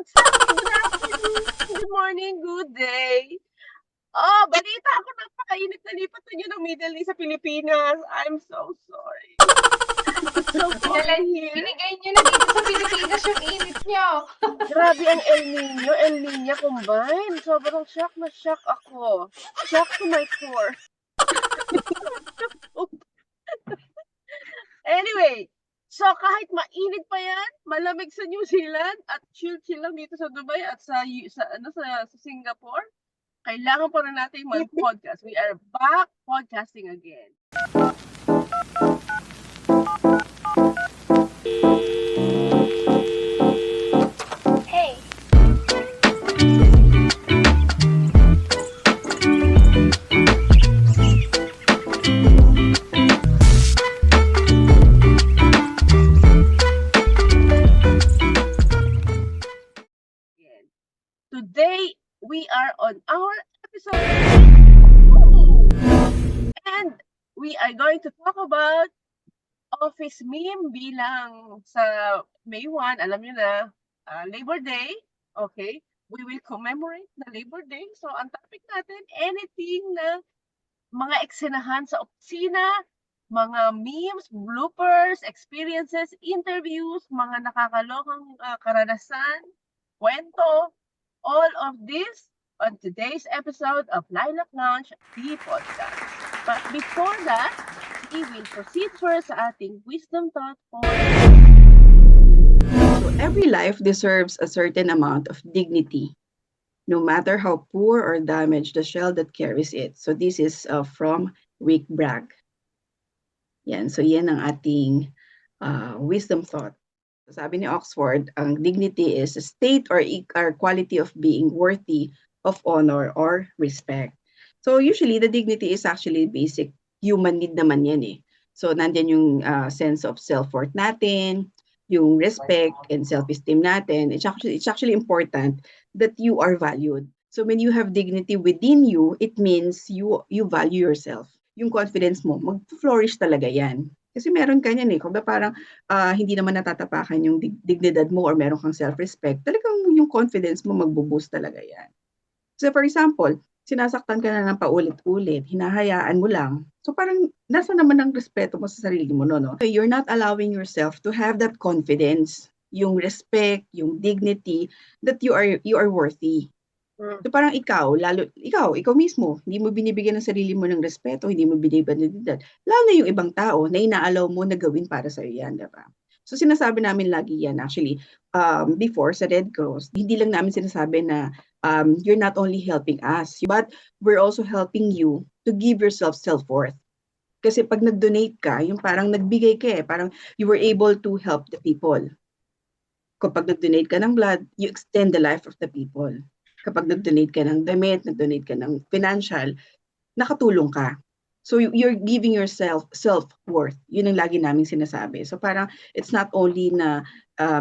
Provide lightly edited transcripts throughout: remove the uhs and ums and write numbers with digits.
What's up? Good afternoon, good morning, good day. Oh, balita ko napakainit na lipat ninyo ng Middle East sa Pilipinas. I'm so sorry. It's so cold Pinalay in here. binigay niyo na dito sa Pilipinas yung init niyo. Grabe ang El Nino, El Niña combined. Sobrang shock na shock ako. Shock to my core. Anyway, so kahit mainit pa yan, malamig sa New Zealand at chill-chill lang dito sa Dubai at sa Singapore, kailangan pa rin natin mag-podcast. We are back podcasting again. Hey. Again. Today, we are on our episode. And we are going to talk about office meme bilang sa May 1, alam nyo na, Labor Day. Okay? We will commemorate the Labor Day. So, ang topic natin, anything na mga eksenahan sa opisina, mga memes, bloopers, experiences, interviews, mga nakakalokang karanasan, kwento, all of this on today's episode of Lilac Lounge, the podcast. But before that, we will proceed first sa ating wisdom thought for So every life deserves a certain amount of dignity, no matter how poor or damaged the shell that carries it. So this is from Rick Bragg. Yan, so yan ang ating wisdom thought. Sabi ni Oxford, ang dignity is a state or quality of being worthy of honor or respect. So usually the dignity is actually basic human need naman yan eh. So nandyan yung sense of self-worth natin, yung respect and self-esteem natin. It's actually important that you are valued. So when you have dignity within you, it means you value yourself. Yung confidence mo, mag-flourish talaga yan. Kasi meron ka niyan eh, kung parang hindi naman natatapakan yung dignidad mo or meron kang self-respect, talagang yung confidence mo magbo-boost talaga yan. So for example, sinasaktan ka na ng paulit-ulit, hinahayaan mo lang. So parang nasa naman ang respeto mo sa sarili mo, no? You're not allowing yourself to have that confidence, yung respect, yung dignity that you are worthy. So parang ikaw mismo, hindi mo binibigyan ng sarili mo ng respeto, hindi mo binibigyan ng dignidad. Lalo na yung ibang tao na inaalaw mo na gawin para sa iyo yan, diba? So sinasabi namin lagi yan actually, before sa Red Cross, hindi lang namin sinasabi na you're not only helping us, but we're also helping you to give yourself self-worth. Kasi pag nag-donate ka, yung parang nagbigay ka parang you were able to help the people. Kapag nag-donate ka ng blood, you extend the life of the people. Kapag nag-donate ka ng damit, nag-donate ka ng financial, nakatulong ka. So you're giving yourself self-worth. Yun ang lagi naming sinasabi. So parang it's not only na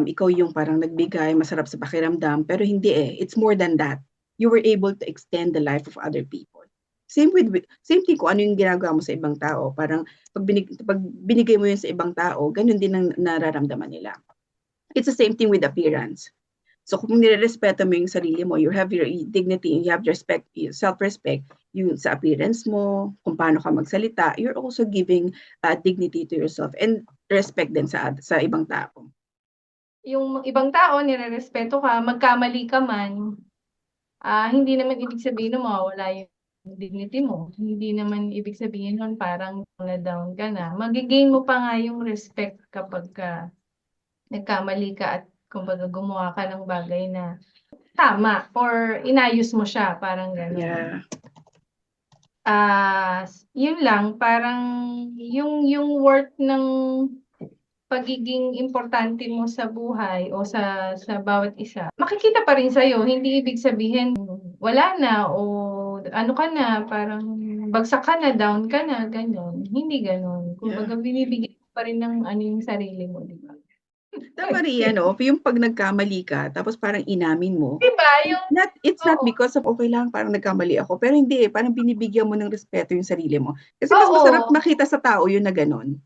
ikaw yung parang nagbigay, masarap sa pakiramdam, pero hindi it's more than that. You were able to extend the life of other people. Same thing kung ano yung ginagawa mo sa ibang tao. Parang pag binigay mo yun sa ibang tao, ganun din ang nararamdaman nila. It's the same thing with appearance. So kung nirerespeto mo yung sarili mo, you have your dignity, you have respect, self-respect, yung sa appearance mo, kung paano ka magsalita, you're also giving dignity to yourself and respect din sa ibang tao. Yung ibang tao, nirerespeto ka, magkamali ka man, hindi naman ibig sabihin na mawawala yung dignity mo. Hindi naman ibig sabihin nun parang na-down ka na. Magigain mo pa nga yung respect kapag nagkamali ka at kumbaga gumawa ka ng bagay na tama or inayos mo siya, parang gano'n. Yeah. Yun lang, parang yung worth ng pagiging importante mo sa buhay o sa bawat isa, makikita pa rin sa'yo. Hindi ibig sabihin wala na o ano ka na, parang bagsak ka na, down ka na, gano'n. Hindi gano'n. Kumbaga binibigyan mo pa rin ng ano yung sarili mo, di ba? Tama rin yung pag nagkamali ka, tapos parang inamin mo. Diba? It's not because of okay lang, parang nagkamali ako. Pero hindi parang binibigyan mo ng respeto yung sarili mo. Kasi mas masarap makita sa tao yun na gano'n.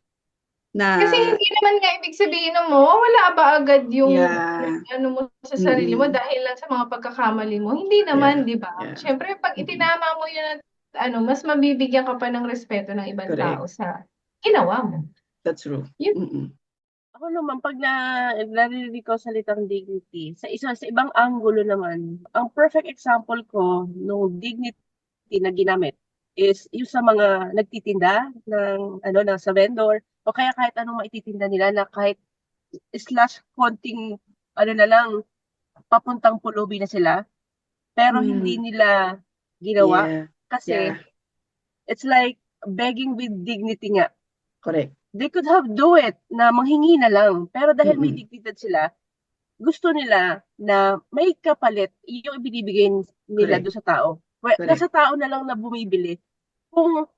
Kasi na hindi naman nga ibig sabihin nun mawawala ba agad yung yeah, ano mo sa sarili mo mm, dahil lang sa mga pagkakamali mo? Hindi naman, yeah, 'di ba? yeah, Siyempre 'pag mm, itinama mo yun at ano, mas mabibigyan ka pa ng respeto ng ibang correct. tao sa ginawa mo. That's true. Yun. Mm, Ako naman 'pag naririnig ko salitang dignity, sa ibang anggulo naman, ang perfect example ko nung dignity na ginamit is yung sa mga nagtitinda ng ano, sa vendor o kaya kahit anong maititinda nila na kahit slash konting ano na lang, papuntang pulubi na sila, pero hindi mm, nila ginawa yeah, kasi yeah, it's like begging with dignity nga. correct. They could have do it na manghingi na lang, pero dahil may Mm, dignidad sila, gusto nila na may kapalit yung ibinibigay nila correct, do'n sa tao. correct, Nasa tao na lang na bumibili kung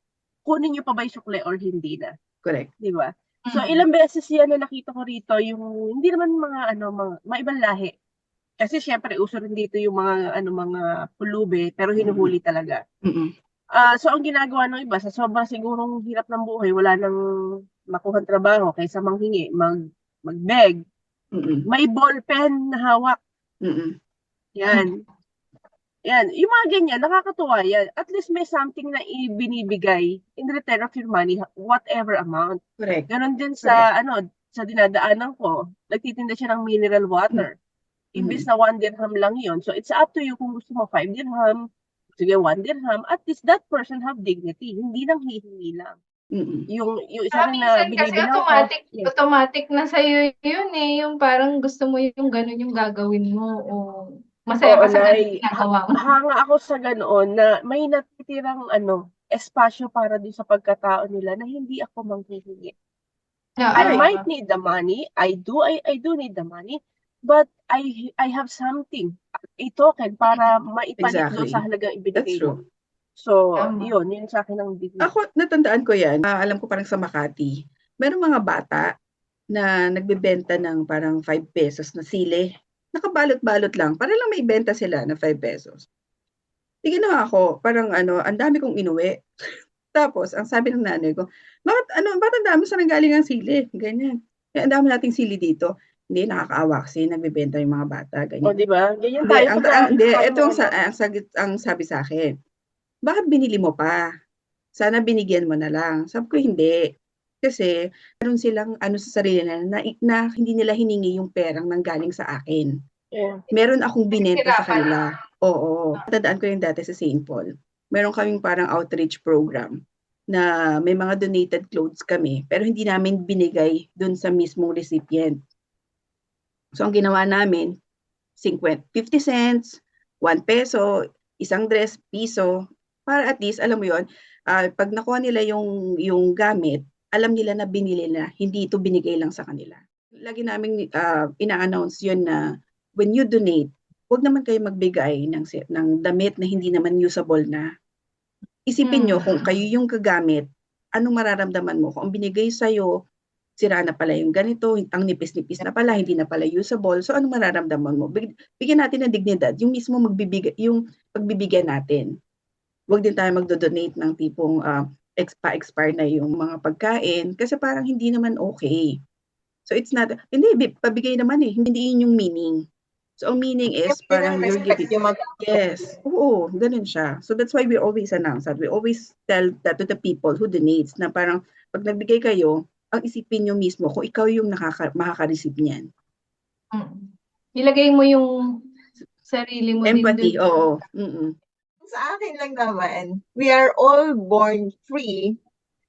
kunin niyo pa ba yung sukli or hindi na, correct. 'di ba? So Mm. ilang beses 'yan na nakita ko rito yung hindi naman mga ano, mga ibang lahi. Kasi siyempre uso rin dito yung mga ano, mga pulubi pero Mm, hinuhuli talaga. mm, So ang ginagawa ng iba sa sobrang sigurong hirap ng buhay, wala nang makuhang trabaho kaysa manghingi, mag-beg, mm, may ballpen na hawak, mm, 'yan. 'Yan, yung mga ganyan nakakatuwa 'yan. At least may something na ibinibigay in return of your money, whatever amount. correct, Gano'n din correct. sa ano, sa dinadaanan ko, nagtitinda siya ng mineral Mm, water. Imbes mm, na 1 dirham lang 'yon. So it's up to you kung gusto mo 5 dirham, sige 1 dirham, at least that person have dignity, hindi lang hihingi lang. mm, Yung isa Tsaka rin na minsan kasi binibilang ko, automatic yes, automatic na sa'yo yun, eh, yung parang gusto mo yung gano'n yung gagawin mo o masaya oo, ka sa gano'n ginagawa mo. hanga ako sa ganoon na may natitirang ano, espasyo para din sa pagkatao nila na hindi ako manghihingi. I right, might Oo. need the money, I do need the money, but I have something, a token para maipalit doon sa exactly. halagang That's ibinigay mo. true. So, Tama. yun sa'kin ang dignity. Ako, natandaan ko yan, alam ko parang sa Makati, merong mga bata na nagbebenta ng parang 5 pesos na sili. Nakabalot-balot lang, para lang maibenta sila na 5 pesos. Di ginawa ko, parang ano, ang dami kong inuwi. Tapos, ang sabi ng nanay ko, ba't ang dami saan nanggaling ang sili? Ganyan. Eh, ang dami nating sili dito. Hindi, nakakaawa kasi nagbebenta yung mga bata, O, ganyan. 'di ba? Ganyan Hindi, tayo ang, 'pag ang hindi, nakakita ito ng ang, ano. ang sabi sa akin, bakit binili mo pa? Sana binigyan mo na lang. Sabi ko, hindi. Kasi, meron silang ano sa sarili na hindi nila hiningi yung perang nanggaling sa akin. Yeah. Meron akong binenta sa Pinaghirapan. kanila. Oo. Tandaan ko yung dati sa St. Paul. Meron kaming parang outreach program na may mga donated clothes kami, pero hindi namin binigay dun sa mismong recipient. So, ang ginawa namin, 50 cents, 1 peso, isang dress, piso, para at least, alam mo yon, pag nakuha nila yung gamit, alam nila na binili na, hindi ito binigay lang sa kanila. Lagi namin ina-announce yun na when you donate, huwag naman kayo magbigay ng damit na hindi naman usable na. Isipin nyo kung kayo yung gagamit, anong mararamdaman mo? Kung ang binigay sa'yo, sira na pala yung ganito, ang nipis-nipis na pala, hindi na pala usable. So anong mararamdaman mo? Bigyan natin ng dignidad, yung mismo yung pagbibigyan natin. Huwag din tayo magdo-donate ng tipong pa-expire na yung mga pagkain kasi parang hindi naman okay. So it's not, hindi, pabigay naman eh, hindi yun yung meaning. So ang meaning is Siyempre parang ng you're respect giving, yung yes, oo, ganun siya. So that's why we always announce that. We always tell that to the people who donates na parang pag nagbigay kayo, ang isipin nyo mismo kung ikaw yung makaka-receive niyan. Ilagay mo yung sarili mo din Empathy, dun. oo. Mm-mm. Sa akin lang naman, we are all born free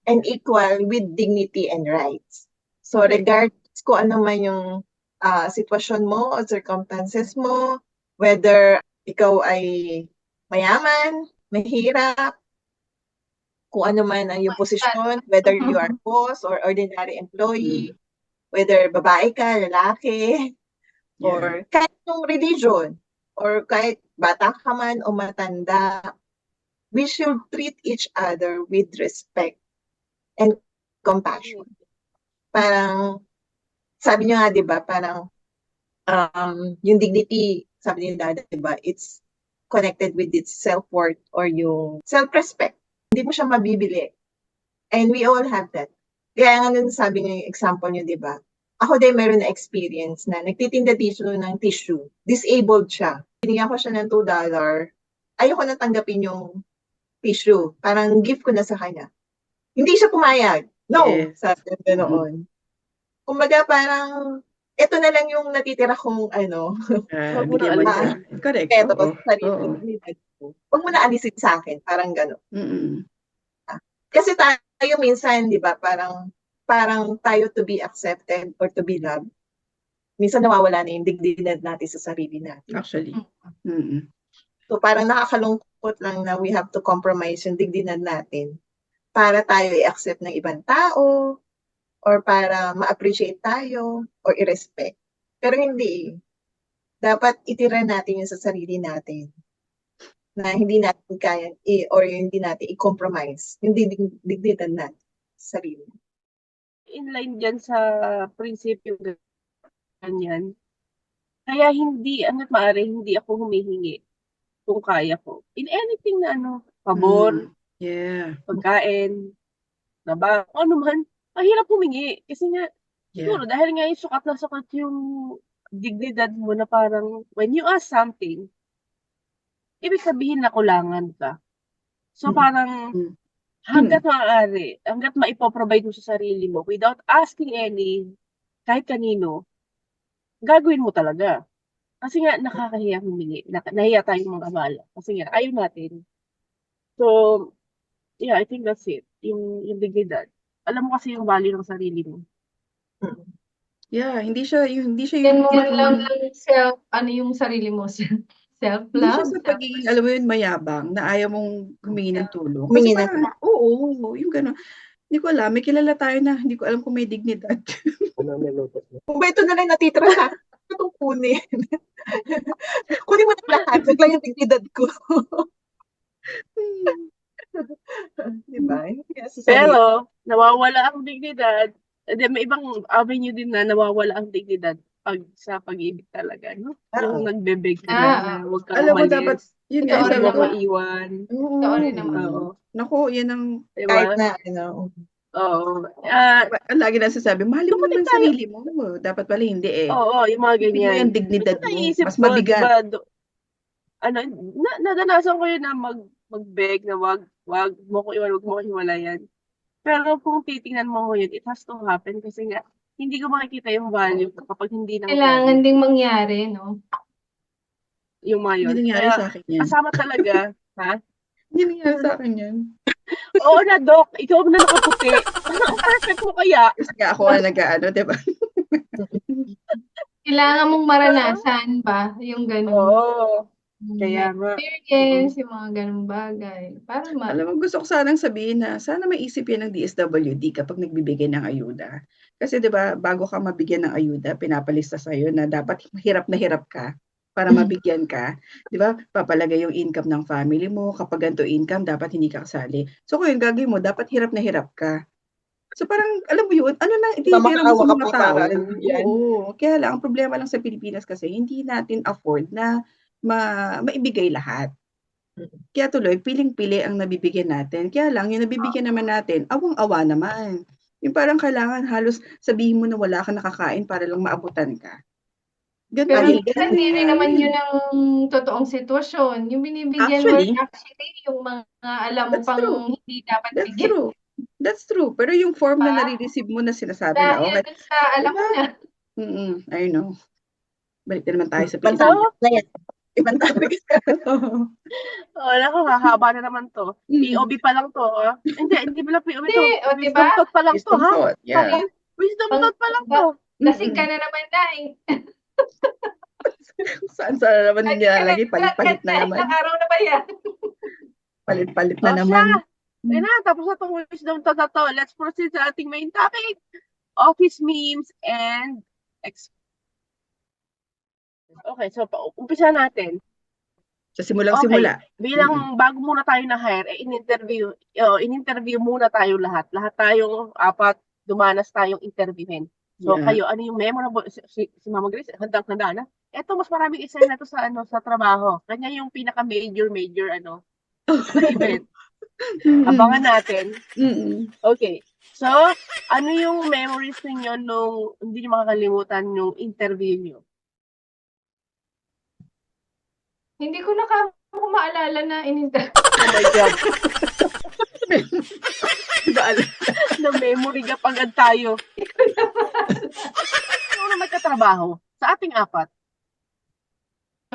and equal with dignity and rights. So regardless kung ano man yung sitwasyon mo o circumstances mo, whether ikaw ay mayaman, mahirap, kung ano man ang yung posisyon, whether you are boss or ordinary employee, whether babae ka, lalaki, Yeah. or kahit yung religion, or kahit bata ka man o matanda, we should treat each other with respect and compassion. Parang, sabi niyo nga, di ba, parang yung dignity, sabi niyo dati, di ba, it's connected with its self-worth or yung self-respect. Hindi mo siya mabibili. And we all have that. Kaya nga nun sabi niyo yung example niyo, di ba? Ako din meron na experience na nagtitinda tissue ng tissue. Disabled siya. Binigyan ko siya ng $2. Ayoko na tanggapin yung tissue. Parang gift ko na sa kanya. Hindi siya pumayag. No, Yes. sabi niya ganoon. Kumbaga parang, ito na lang yung natitira kong Wag mo Bigyan mo na niya. Correct. respeto Oo. sa sarili Oo. ko. Huwag mo na alisin sa akin. Parang gano'n. Mm-mm. Kasi tayo minsan, di ba, parang tayo to be accepted or to be loved. Minsan nawawala na yung dignidad natin sa sarili natin. Actually. Mm-mm. So parang nakakalungkot lang na we have to compromise yung dignidad natin para tayo i-accept ng ibang tao or para ma-appreciate tayo or i-respect. Pero hindi. Dapat itira natin yung sa sarili natin na hindi natin kaya or hindi natin i-compromise yung dignidad natin sa sarili. inline dyan sa prinsipyo ganyan. Kaya hindi, hanggat maaari, hindi ako humihingi kung kaya ko. In anything na pabor, Yeah. pagkain, trabaho, ano man, mahirap humingi. Kasi nga, siguro, Yeah. dahil nga yung sukat na sukat yung dignidad mo na parang, when you ask something, ibig sabihin na kulangan ka. So, Mm. parang, Mm. hanggat maaari, hanggat maipoprovide mo sa sarili mo, without asking kahit kanino, gagawin mo talaga. Kasi nga, nakakahiya humingi. Nahiya tayong mga abala. Kasi nga, ayaw natin. So, yeah, I think that's it. Yung dignidad. Alam mo kasi yung value ng sarili mo. Yeah, hindi siya Yan yung mo man lang yung sarili mo, hindi siya self-love, sa pagiging, alam mo yun, mayabang, na ayaw mong humingi ng tulong. Humingi Kasi ng parang, oo, yung gano'n. Hindi ko alam, may kilala tayo na hindi ko alam kung may dignidad. Kung ba ito na lang natitira sa akin, itong kunin. Kunin mo na lahat. Wag lang yung dignidad ko. Di ba? Pero, nawawala ang dignidad. And then, may ibang avenue din na nawawala ang dignidad sa pag-ibig talaga, no? Yung nagbebeg ka na huwag kang Alam mo, umalis, dapat, yun nga, huwag sabi mo ko, ko iwan. Totoo rin naman. Oo. Naku, yan ang, Diba? Kahit na, Oo. lagi na sasabi, mahalin mo Dumating naman tayo. sarili mo. Dapat pala hindi eh. Oo, yung mga Isipin mo ganyan. yung dignidad Minsan mo. naiisip Mas ko, mabigat. diba, nadanasan ko yun na mag-beg na wag mo ko iwan, wag mo ko hiwalayan. Pero kung titingnan mo yun, it has to happen kasi nga, hindi ko makikita yung value kapag hindi Kailangan ding mangyari, no? yung mga yun. Hindi nangyari Kaya, sa akin yan. kasama talaga, ha? Hindi nangyari sa akin yan. Oo na, Doc, ikaw na nakaputi. Ang perfect mo kaya. Kasi nga ako ang nag-ano, diba? Kailangan mong maranasan ba yung ganun? Oo. Kaya nga. Experience, yung mga ganung bagay. Para Alam mo, gusto ko sanang sabihin na sana maisip yan ng DSWD kapag nagbibigay ng ayuda. Kasi 'di ba, bago ka mabigyan ng ayuda, pinapalista sa'yo na dapat hirap na hirap ka para mabigyan ka. 'Di ba? Papalagay yung income ng family mo. Kapag ganito income, dapat hindi ka kasali. So kung yung gagawin mo, dapat hirap na hirap ka. So parang, alam mo yun, ano nang itinitira mo sa Mamakaawa ka mga pa tao? para yan. Oo. Kaya lang, ang problema lang sa Pilipinas kasi, hindi natin afford na maibigay lahat. Kaya tuloy, piling-pili ang nabibigyan natin. Kaya lang, yung nabibigyan naman natin, awang-awa naman. Yung parang kailangan halos sabihin mo na wala kang nakakain para lang maabutan ka. Ganun Pero eh, minsan hindi rin naman yun ang totoong sitwasyon. Yung binibigyan mo actually yung mga alam mo That's pang true. hindi dapat That's bigyan. true. That's true. Pero yung form na nare-receive mo na sinasabi na, Dahil okay, dun sa alam mo na. I know. Balik na naman tayo sa Ibang Pilipinas. topic na yan. Ibang topic. Oh, naku, hahaba na naman to. POV pa lang to, ha? Hindi pala POV to. Hindi, o, Wisdom diba? thought pa lang to, Wisdom ha? thought, yeah. Wisdom thought pa lang to. Lasing ka na naman na eh. Saan naman nilalagay? Palit-palit na naman. Ilang araw na ba yan? Palit-palit na O naman. siya, ayun na, tapos na itong wisdom thought na to. Let's proceed sa ating main topic. Office memes and Okay, so umpisa natin. Sa simulang-simula. Bilang bago muna tayo na-hire, in-interview muna tayo lahat. Lahat tayong apat, dumanas tayong interviewin. So kayo, ano yung memorable, si Mama Grace, handang-handa na. Eto, mas maraming isa na to sa trabaho. Kanya yung pinaka-major na event. Abangan natin. Okay. So, ano yung memories ninyo nung hindi niyo makakalimutan yung interview niyo? Hindi ko maalala na in-interview. Oh my God, Di ba alam? na memory gap agad tayo. Ano na nagkatrabaho? Sa ating apat.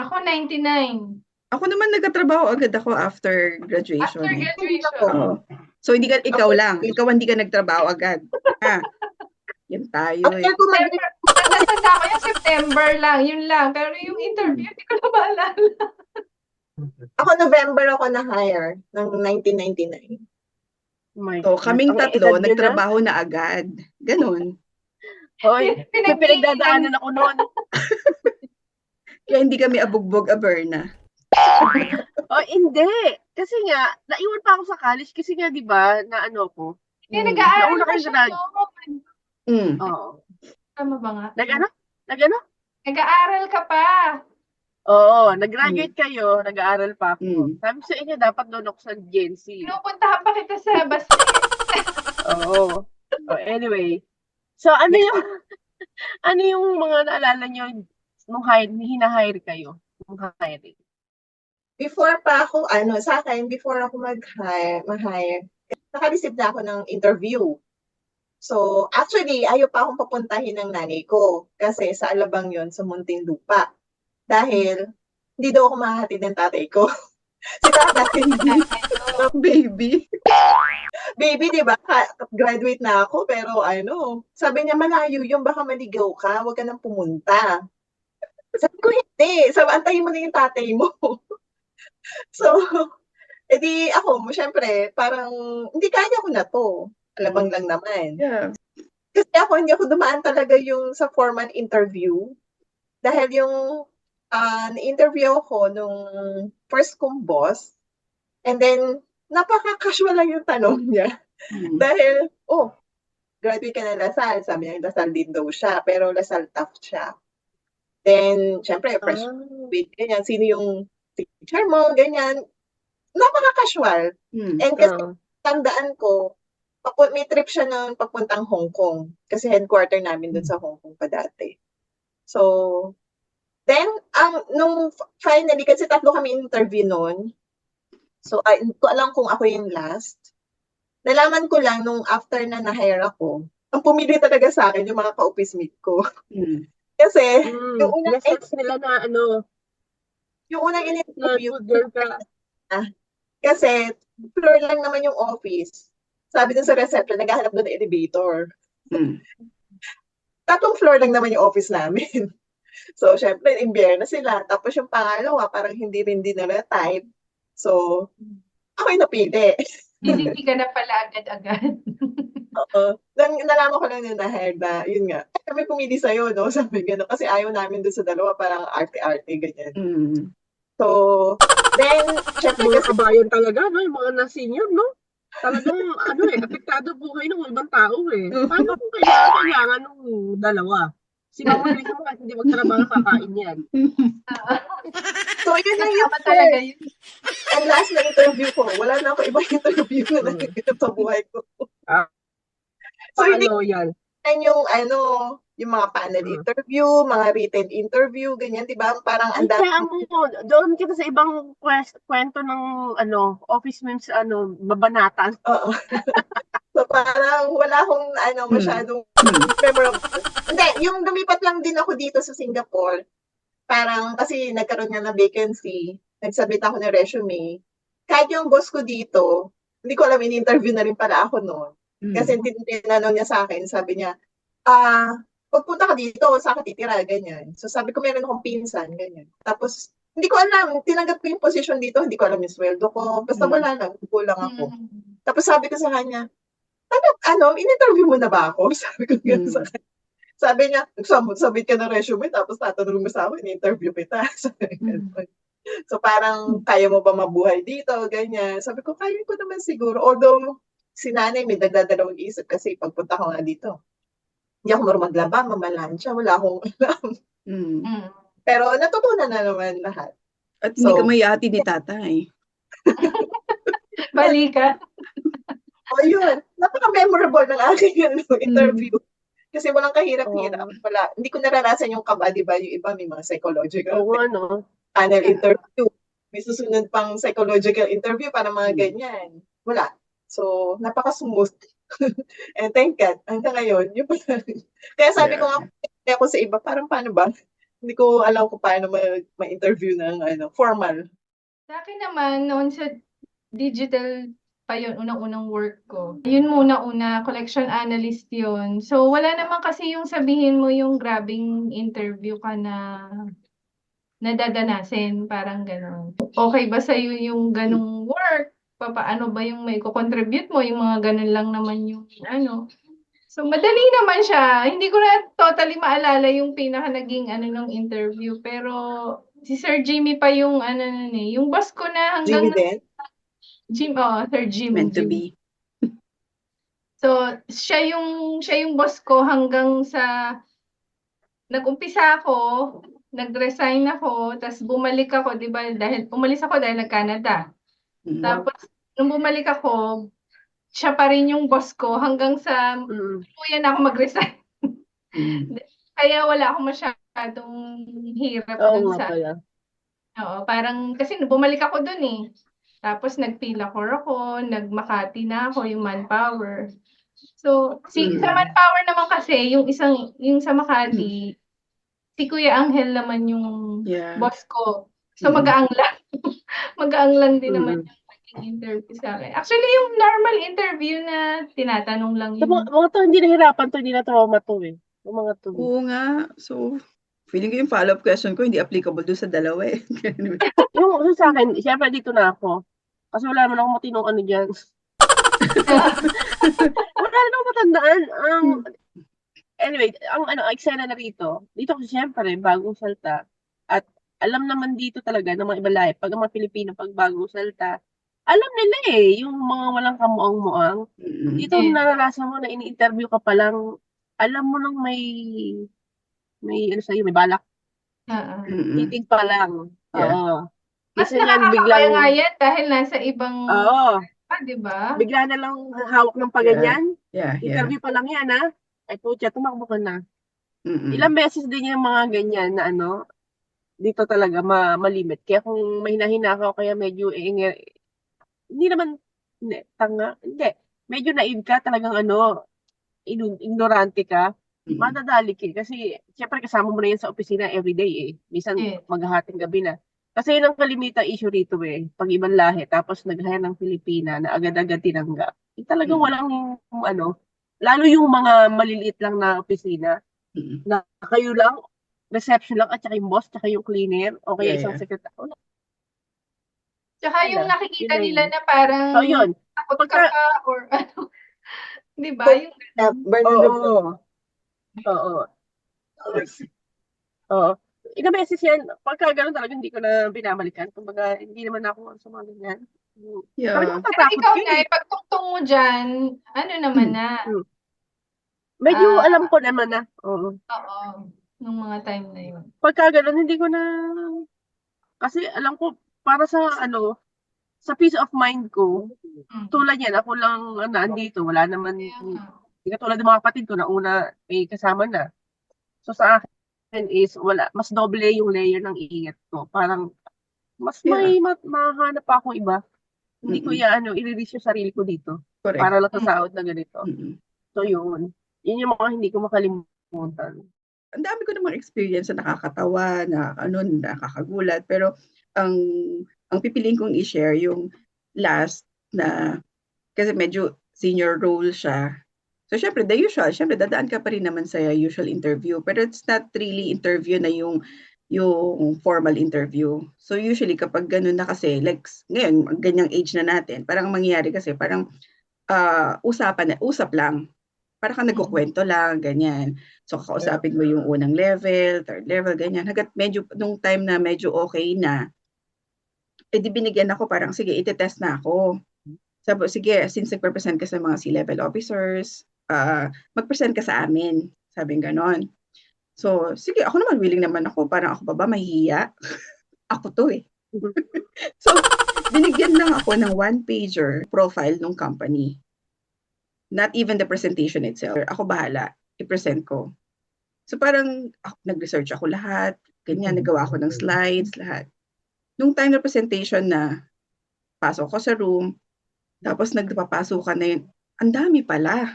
Ako 99. Ako naman nagkatrabaho agad ako after After graduation. graduation. Oo. So hindi ka ikaw lang, ikaw hindi ka nagtrabaho agad. Ah, yan tayo eh. After ko mag September, natanda ko yung September lang, yun lang. Pero yung interview, hindi ko na maalala. ako November ako na-hire ng 1999. Oh my So God. kaming Ang tatlo edad niyo na? nagtrabaho na agad. Ganun. Hoy, may pinagdadaanan ako noon. Kaya hindi kami abugbog aberna. Oh, hindi. Kasi nga, naiwan pa ako sa college kasi nga, di ba, na ano ko. Hindi, nag-aaral Nauna pa kayo siya grad. noon. Mm. Oo. Tama ba nga? Nag-ano? Nag-ano? Nag-aaral ka pa. Oo, nag-graduate kayo, nag-aaral pa ako. Mm. Sabi sa inyo, dapat doon ako sa Gen Z. Pinupuntahan pa kita sa Basta. Oo. Oh, anyway. So, ano yung mga naalala nyo nung hina-hire kayo? Nung hiring? Before pa ako, sa akin, before ako ma-hire, naka-receive na ako ng interview. So, actually, ayaw pa akong papuntahin ng nanay ko kasi sa Alabang yon sa Muntinlupa. Dahil, hindi daw ako mahahatid ng tatay ko. Si tatay, Baby. baby, di ba? Graduate na ako, pero sabi niya, malayo yung baka maligaw ka, huwag ka nang pumunta. Sabi ko, hindi. Sabi, antayin mo na yung tatay mo. So, edi ako, syempre, parang, hindi kaya ko na to. Alabang lang naman. Yeah. Kasi hindi ako dumaan talaga yung sa formal interview. Dahil yung na-interview ako nung first kong boss. And then, napaka-casual lang yung tanong niya. Mm. Dahil, graduate ka na Lasal. Sabi niya, Lasal din daw siya. Pero Lasal tough siya. Then, syempre, fresh graduate, ganyan. Sino yung teacher mo, ganyan. Napaka-casual. Mm. And kasi, tandaan ko, may trip siya noon papuntang Hong Kong. Kasi headquarter namin doon sa Hong Kong pa dati. So, then, nung finally, kasi tatlo kami interview noon. So, hindi ko alam kung ako yung last. Nalaman ko lang nung after na na-hire ako, ang pumili talaga sa akin yung mga ka-office mate ko. Mm. Kasi, yung unang Na-sense nila na in-interview, good girl ka. kasi floor lang naman yung office. Sabi dun sa reception, naghahanap doon ng elevator. Mm. 3 floor lang naman yung office namin. So, syempre, imbyer na sila. Tapos yung pangalawa, parang hindi rin nila type. So, ako yung napili. Hindi ka na pala agad-agad. Oo. Nalaman ko lang yun na-hire na, yun nga. Kami pumili sa'yo, no? Sabi gano'n. Kasi ayaw namin doon sa dalawa, parang arte-arte, ganyan. Mm. So, then, syempre, Mga kasi kabayan talaga, no? Yung mga na-senior, no? Talagang, apektado buhay ng ibang tao eh. Paano kung kailangan ng dalawa? Si Mama Lisa mo kahit hindi magtrabaho, kakain yan. so, yun lang yung Tama talaga yun. And last na interview ko. Wala na ako ibang interview na nangyayari sa buhay ko. So, hindi Loyal. yung yung mga panel interview, mga written interview, ganyan, di ba? Parang Ay, ang kaya doon kita sa ibang kwento ng office memes, babanatan. Oo. So, parang wala akong masyadong memorable. Hindi, yung lumipat lang din ako dito sa Singapore, parang kasi nagkaroon nga na vacancy, nagsabit ako ng resume. Kahit yung boss ko dito, hindi ko alam, in-interview na rin pala ako noon. Kasi tinanong niya sa akin, sabi niya, pagpunta ka dito, saan ka titira, ganyan. So sabi ko, meron akong pinsan, ganyan. Tapos, hindi ko alam, tinanggap ko yung position dito, hindi ko alam yung sweldo ko, basta wala lang, kulang ako. Tapos sabi ko sa kanya, in-interview mo na ba ako? Sabi ko gano'n sa kanya. Sabi niya, submit ka ng resume, tapos tatanong mo sa akin, in-interview kita. So parang, kaya mo ba mabuhay dito, ganyan. Sabi ko, kaya ko naman siguro. Although, si nanay may nagdadalawang isip kasi pagpunta ko nga dito. Hindi ako marunong maglaba, mamalansya, wala akong alam. Pero natutunan na naman lahat. At hindi ka mayati ni tatay. Balikan. O yun, napaka-memorable ng aking interview. Kasi walang kahirap-hirap. Oo. Wala, hindi ko naranasan yung kaba, di ba? Yung iba may mga psychological Oo, ano. panel interview. May susunod pang psychological interview para mga Mm. ganyan. Wala. So, napaka-smooth. And thank God, hanggang ngayon, yun pa lang. Kaya sabi ko nga, kaya ako sa iba, parang paano ba? Hindi ko alam kung paano ma-interview ng formal. Sa akin naman, noon sa digital pa yun, unang-unang work ko. Yun muna, collection analyst yun. So, wala naman kasi yung sabihin mo yung grabing interview ka na nadadanasin, parang gano'n. Okay ba sa'yo yung ganong work? Papaano ba yung may contribute mo? Yung mga ganun lang naman yung ano. So, madali naman siya. Hindi ko na totally maalala yung pinaka naging ng interview. Pero, si Sir Jimmy pa yung nun eh. Yung boss ko na Jimmy hanggang din? Sir Jim. Meant to Jim. be. So, siya yung boss ko hanggang sa nag-umpisa ako, nag-resign ako, tapos bumalik ako, 'di ba? Dahil umalis ako dahil nag-Canada. Mm. Tapos nung bumalik ako, siya pa rin yung boss ko hanggang sa tuluyan na ako mag-resign. Mm. Kaya wala akong masyadong hirap Oo dun nga sa pala. oo, parang kasi bumalik ako dun eh. Tapos nag-Philacor ako, nag-Makati na ako, yung Manpower. So, sa Manpower naman kasi, yung sa Makati, si Kuya Angel naman yung Yeah. boss ko. So, magaang lang. Magaang lang din naman Mm. yung naging interview sa akin. Actually, yung normal interview na tinatanong lang Sa yung mga to, hindi nahirapan to, hindi na trauma to eh. Yung mga to. Oo nga. So, feeling ko yung follow-up question ko hindi applicable doon sa dalawa eh. Yung sa akin, syempre dito na ako. Kasi wala naman akong matinong ano dyan. Wala naman akong matandaan. Anyway, ang eksena na rito, dito kasi syempre, bagong salta. At alam naman dito talaga ng mga ibang lahi, pag ang mga Pilipino, pag bagong salta, alam nila eh, yung mga walang kamuang-muang. Dito Yes. naranasan mo na ini-interview ka pa lang, alam mo nang may ano sa'yo, may balak. Titig pa lang. Yeah. Oo. Mas Kasi yan, nakakakabaya nga yan dahil nasa ibang, oo, di ba? bigla na lang hawak ng paganyan. Yeah. Interview pa lang yan, ha? Ay, putya, tumakbo ka na. Mm-mm. Ilang beses din yung mga ganyan na dito talaga malimit. Kaya kung may hinahina ka o kaya medyo hindi naman, hindi, tanga, hindi. Medyo naive ka, talagang ignorante ka. Mm-mm. Madadali ka. Kasi, syempre kasama mo na yan sa opisina everyday eh. Minsan, Yes. maghahating gabi na. Kasi yun ang kalimitang issue rito eh. Pag ibang lahi, tapos nag-hire ng Pilipina na agad-agad tinanggap. Talagang walang, lalo yung mga maliliit lang na opisina, na kayo lang, reception lang, at saka yung boss, tsaka yung cleaner, o kaya isang sekretary. Tsaka yung nakikita Yun na nila yun. na parang So, yun. takot ka Pagka- pa or ano. Di ba? Yung Vulnerable. Oo. Oo. Ilang beses yan, pagka gano'n talaga hindi ko na binabalikan. Kumbaga, hindi naman ako sa mga ganyan. Yeah. Talagang Pero matatakot ikaw ka na, eh. pagtungtong mo dyan, ano naman na? Medyo alam ko naman na. Oo. Oo. Nung mga time na yun. Pagka gano'n, hindi ko na, kasi alam ko, para sa sa peace of mind ko, tulad yan, ako lang nandito, wala naman, hindi katulad ng mga kapatid ko na una may kasama na. So sa akin is, wala, mas doble yung layer ng ingat ko. Parang, mas may mahanap pa akong iba. Hindi ko i-release yung sarili ko dito. Correct. Para lang sa sahod na ganito. Mm-mm. So yun. Yun yung mga hindi ko makalimutan. Ang dami ko namang experience na nakakatawa, nakakagulat, pero ang pipiliin kong i-share yung last na, kasi medyo senior role siya. So, syempre, the usual, syempre, dadaan ka pa rin naman sa usual interview, pero it's not really interview na yung formal interview. So, usually, kapag ganun na kasi, like, ngayon, ganyang age na natin, parang ang mangyayari kasi, parang usap lang. Parang ka nagkukwento lang, ganyan. So, kakausapin mo yung unang level, third level, ganyan. Hanggat medyo, nung time na medyo okay na, di binigyan ako parang, sige, iti-test na ako. Sabi, sige, since nag-present ka sa mga C-level officers, mag-present ka sa amin. Sabi ganon. So, sige, ako naman, willing naman ako. Parang ako ba mahihiya? Ako to eh. So, binigyan lang ako ng 1-pager profile ng company. Not even the presentation itself. Ako bahala, i-present ko. So parang nag-research ako lahat, ganyan, nagawa ako ng slides, lahat. Nung time na presentation na, pasok ko sa room, tapos nagpapasukan na yun, ang dami pala.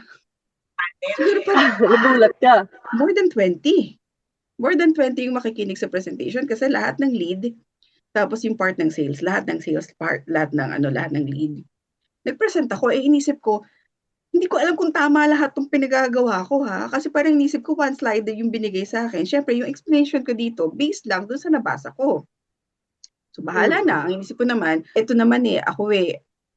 Siguro parang Nagulat ka. more than 20. More than 20 yung makikinig sa presentation kasi lahat ng lead, tapos yung part ng sales, lahat ng sales part, lahat ng lead. Nag-present ako, inisip ko, hindi ko alam kung tama lahat ng pinagagawa ko ha. Kasi parang inisip ko one slide yung binigay sa akin. Syempre, yung explanation ko dito, based lang dun sa nabasa ko. So, bahala na. Ang inisip ko naman, ito naman ako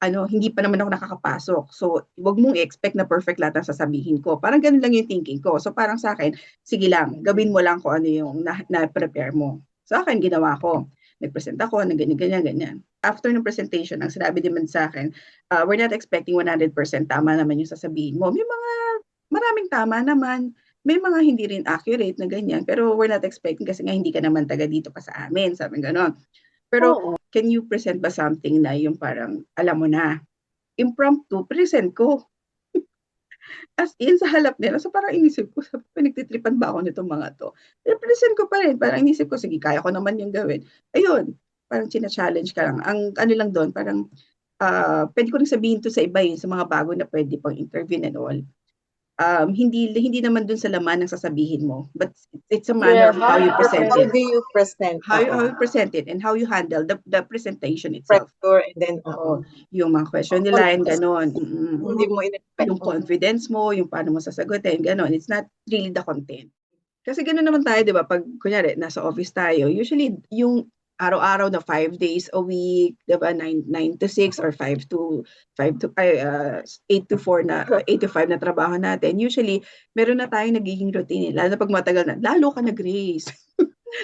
hindi pa naman ako nakakapasok. So, wag mong i-expect na perfect lahat ang sasabihin ko. Parang ganun lang yung thinking ko. So, parang sa akin, sige lang, gawin mo lang kung ano yung na-prepare mo. Sa akin, ginawa ko. Nag-present ako, ng ganyan. After ng presentation, ang sinabi naman sa akin, we're not expecting 100% tama naman yung sasabihin mo. May maraming tama naman. May mga hindi rin accurate na ganyan. Pero we're not expecting kasi nga hindi ka naman taga dito pa sa amin. Sabi gano'n. Pero can you present ba something na yung parang, alam mo na, impromptu, present ko. As in, sa halap nila. So parang inisip ko, pinagtitripan ba ako nitong mga to? Present ko pa rin. Parang inisip ko, sige, kaya ko naman yung gawin. Ayun, parang china-challenge ka lang. Ang ano lang doon, parang pwede ko rin sabihin to sa iba yun, sa mga bago na pwede pang interview and all. Hindi naman dun sa laman ng sasabihin mo, but it's a manner of how you present How it. do you present? How you present it and how you handle the presentation itself. Pressure and then, Yung mga question nila and ganon. hindi mo in-expect. Yung confidence mo, yung paano mo sasagutin, ganon. It's not really the content. Kasi ganon naman tayo, di ba? Pag, kunyari, nasa office tayo, usually, yung araw-araw na 5 days a week, di ba? 9 to 6 or 8 to 4 na, 8 to 5 na trabaho natin. Usually, meron na tayong nagiging routine. Lalo na pag matagal na, lalo ka na-grace.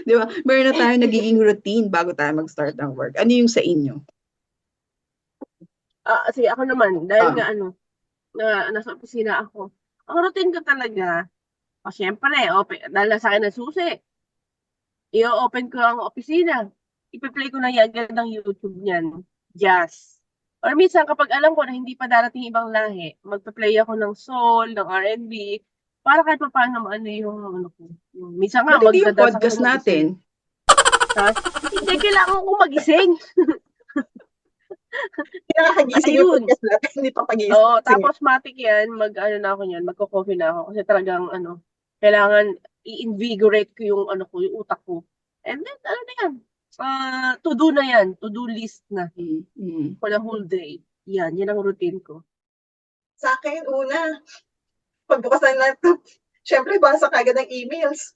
Di ba? Meron na tayong nagiging routine bago tayo mag-start ng work. Ano yung sa inyo? Sige, ako naman, dahil nga nasa opisina ako, ang routine ko talaga, syempre, dahil sa akin na susi, i-open ko ang opisina, ipi-play ko na yan agad ng YouTube niyan, jazz. Or minsan, kapag alam ko na hindi pa darating ibang lahi, magpa-play ako ng soul, ng R&B, para kahit pa paano yung minsan nga, Hindi yung magdadasal podcast ako ng natin. Hindi, kailangan ko magising. Kinakagising yung podcast natin, hindi pa pagising. Oo, tapos matik yan, magko-coffee na ako kasi talagang kailangan i-invigorate ko yung yung utak ko. And then na yan? To-do na yan, to-do list na for the whole day. Yan ang routine ko. Sa akin, una, pagbukas ng laptop, syempre, basa kagad ng emails.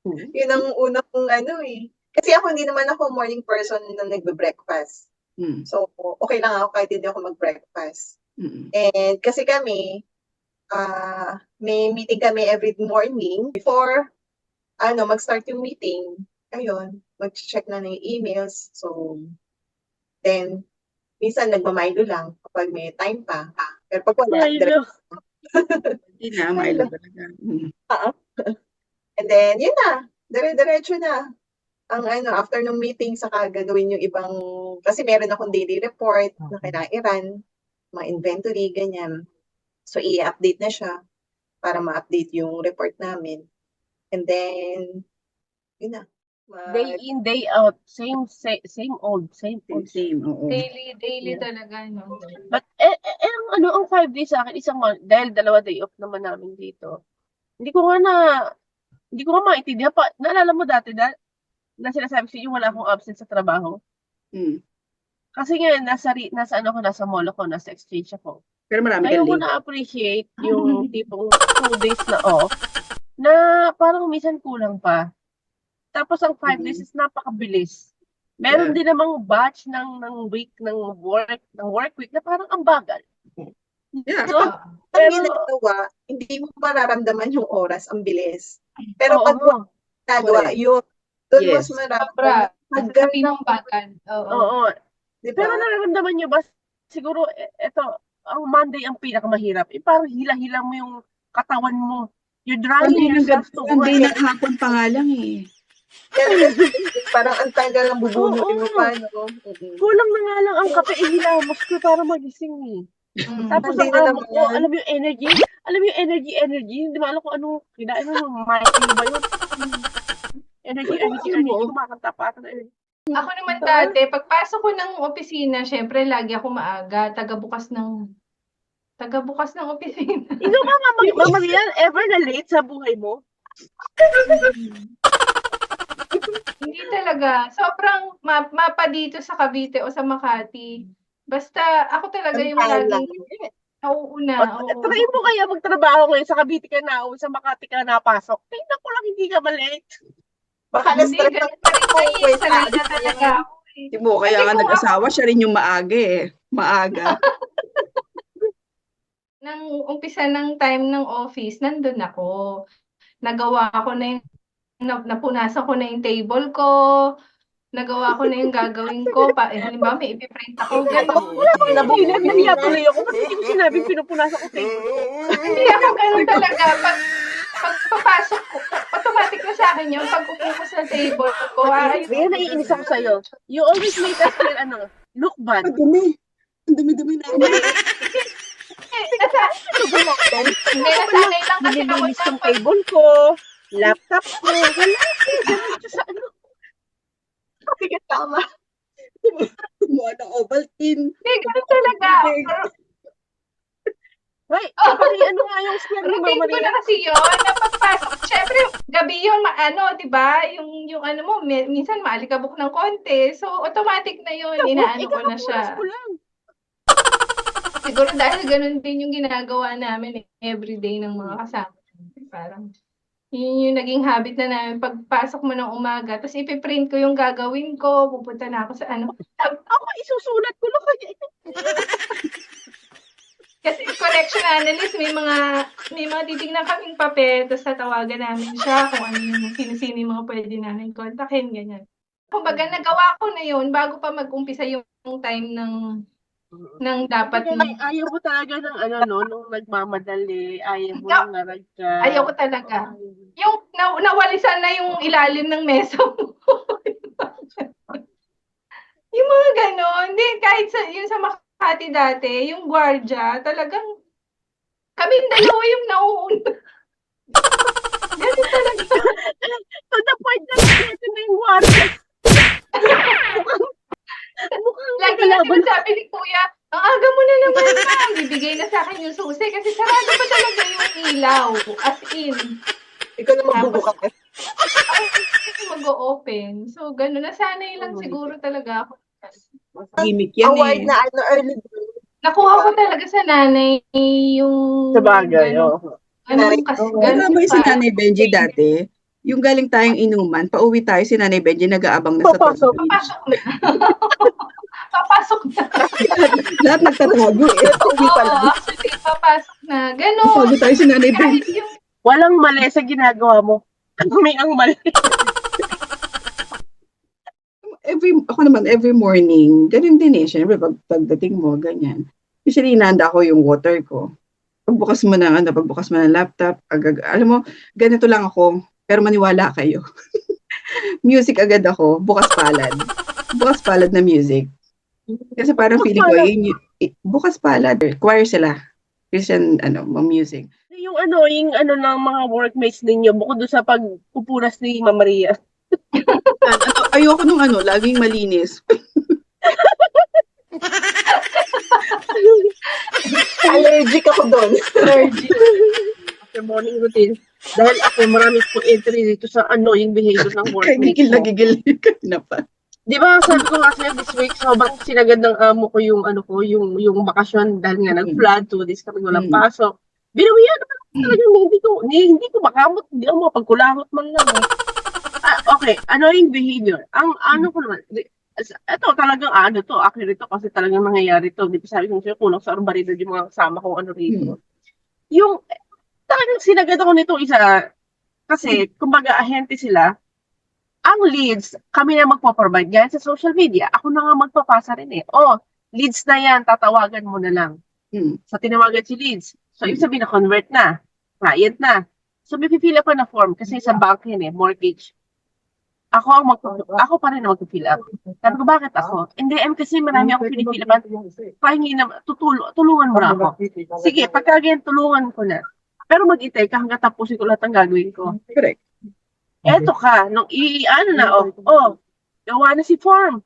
Yun ang una kong Kasi ako, hindi naman ako morning person na nagbe-breakfast. So, okay lang ako kahit hindi ako mag-breakfast. And kasi kami, may meeting kami every morning. Before, mag-start yung meeting, ayun, mag-check na ng emails. So, then, minsan nagmamilo lang kapag may time pa. Pero pag wala, Hindi na, Milo talaga. And then, yun na, dire-diretso na. Ang after ng meeting, saka gagawin yung ibang, kasi meron akong daily report na kailangan, mga inventory, ganyan. So, i-update na siya para ma-update yung report namin. And then, yun na. Day in, day out. Same old. Same, oo. Daily talaga, no? But, ang 5 days sa akin, dahil 2 day off naman namin dito. Hindi ko nga maintindihan pa. Naalala mo dati na sinasabi sa inyo, wala akong absent sa trabaho. Kasi nga, nasa mall ako, nasa exchange ako. Pero marami Ngayon kang ko leave. na-appreciate yung tipong 2 days na off, na parang minsan kulang pa. Tapos ang 5 days is napakabilis. Meron din namang batch ng work week na parang ang bagal. Yeah. So, Pag ginagawa, hindi mo mararamdaman yung oras, ang bilis. Pero pag ginagawa, yun, doon mas Sobra. Sabi ng bagal. Oo. Diba? Pero nararamdaman nyo ba, siguro, ang Monday ang pinakamahirap. Parang hila-hila mo yung katawan mo. You're dragging yourself to work. Monday na hapon pa nga lang eh. Parang ang tagal ng bubunutin mo pa, no? Kulang na nga lang ang kape, ihilamos ko para magising eh. Tapos Hindi ang na amo naman ko, yan. alam mo yung energy, hindi mo alam kung ano, kinain mo, Mikey ba yun? Energy, kumakanta pa ako na energy. Ako naman dati, pagpasok ko ng opisina, syempre lagi ako maaga, tagabukas ng opisina. Ikaw ba, Mama Rian, ever na late sa buhay mo? Hindi talaga. Sobrang mapa dito sa Cavite o sa Makati. Basta ako talaga yung laging nauuna. Oo. Try mo kaya magtrabaho ngayon sa Cavite ka na, o sa Makati ka napasok. Tingnan ko lang hindi ka malate. Baka Hindi, na-stress ganun ang pa rin kung tayo. Sanay na talaga ako eh. Di mo, kaya Kasi nga kung nag-asawa, siya rin yung maaga eh. Maaga. Nang umpisa ng time ng office, nandun ako. Nagawa ko na yung, napunasan ko na yung table ko, nagawa ko na yung gagawin ko. Halimbawa, may ipiprint ako, gano'n. Wala bang nabuhilan, nahiya tuloy ako. Ba't hindi ko sinabing pinupunasan ko table ko? Hindi ako gano'n talaga. Pag papasok ko, automatic na sa akin yung pag upo ko sa table ko. Kaya naiinis ako sa'yo. You always make us feel, look bad. Ang dumi. Ang dumi-dumi na. Hindi, nasanay lang kasi ako Nililinis sa yung table ko, laptop ko, wala. Ganun sa Sige, tama. Kumuha ng Ovaltine. Hindi, gano'n talaga. Hoy, ano nga yung square ni Routine Mama ko na Ria? kasi yun, na pagpasok, syempre, gabi yun, di ba? Yung ano mo, minsan maalikabok ng konti. So, automatic na yun, inaano ko na siya. Ko lang. Siguro dahil ganun din yung ginagawa namin everyday ng mga kasama. Parang, yun yung naging habit na namin. Pagpasok mo ng umaga, tapos ipiprint ko yung gagawin ko, pupunta na ako sa ano. Ako, isusulat ko lang kaya. Kasi correction analyst, may mga titignan kaming papel, tapos tatawagan namin siya kung ano yung sino-sino yung mga pwede namin kontakin, ganyan. Kumbaga, nagawa ko na yun bago pa mag-umpisa yung time ng dapat Kaya ayaw mo talaga ng nung nagmamadali, ayaw mo nang naragka. Ayaw ko talaga. Yung nawalisan na yung ilalim ng mesa mo. Yung mga gano'n. Hindi, kahit yung sa Makati dati, yung gwardiya, talagang kaming dalawa yung nauuna. Ganun talaga. To the point na ito na yung warrior. Mukhang Lagi na sinasabi ni Kuya, ang aga mo na naman, ma'am. Bibigay na sa akin yung susi kasi sarado pa talaga yung ilaw. As in. Ikaw na magbubukas. Mag-o-open. So, gano'n. Nasanay lang siguro talaga ako. Gimmick yan Award eh. na early bird. Nakuha ko talaga sa nanay yung... Sa bagay, Ganun kasi. Kasama yung si Nanay Benji dati. Yung galing tayong inuman, pauwi tayo si Nanay Benji nag-aabang na sa Papasok. tubig. Papasok na. Papasok na. Lahat nagtatago eh. Pauwi pa Oo, lang. actually, papasok na. Ganun. Tago tayo si Nanay Benji. Kahit yung Walang mali sa ginagawa mo. Kami ang mali. Every morning, ganun din eh. Siyempre, pagdating mo, ganyan. Usually, inanda ko yung water ko. Pagbukas mo ng laptop, alam mo, ganito lang ako, pero maniwala kayo. Music agad ako, bukas palad. Bukas palad na music. Kasi parang feeling ko, bukas palad. Choir sila. Christian, music. Yung ng mga workmates ninyo, bukod doon sa pagpupunas ni Mama Ria. Ayoko nung laging malinis. Allergic ako doon. After morning routine. Dahil ako, marami po entry dito sa yung behavior ng workmates Gigil na mo. gigil na pa. Di ba, sabi ko nga sa'yo, this week, sobrang sinagad ng amo ko yung yung bakasyon dahil nga nag-flood, 2 days kami walang pasok. Binawian naman talagang hindi ko makamot, hindi ako mapagkulangot man lang. Okay, yung behavior? Ang ko naman, ito talagang accurate to kasi talagang nangyayari to. Di ba sabi ko sa'yo, kulang sa arbarito yung mga kasama kong rito. Yung, talagang sinagad ako nito isa, kasi, kumbaga, ahente sila, ang leads, kami na magpo-provide yan sa social media. Ako na nga magpapasa rin eh. Leads na yan, tatawagan mo na lang. So, tinawagan si leads. So, ibig sabihin na-convert na. Client na. So, may pipila pa na form kasi sa bank yun mortgage. ako pa rin ang mag-fill up. Sabi ko, bakit ako? Hindi, kasi marami akong pinifill up. Pahingi na, tulungan mo na ako. Sige, pagka ganyan, tulungan ko na. Pero mag-itay ka hanggang tapusin ko lahat ng gagawin ko. Correct. Eto ka, nung gawa na si form.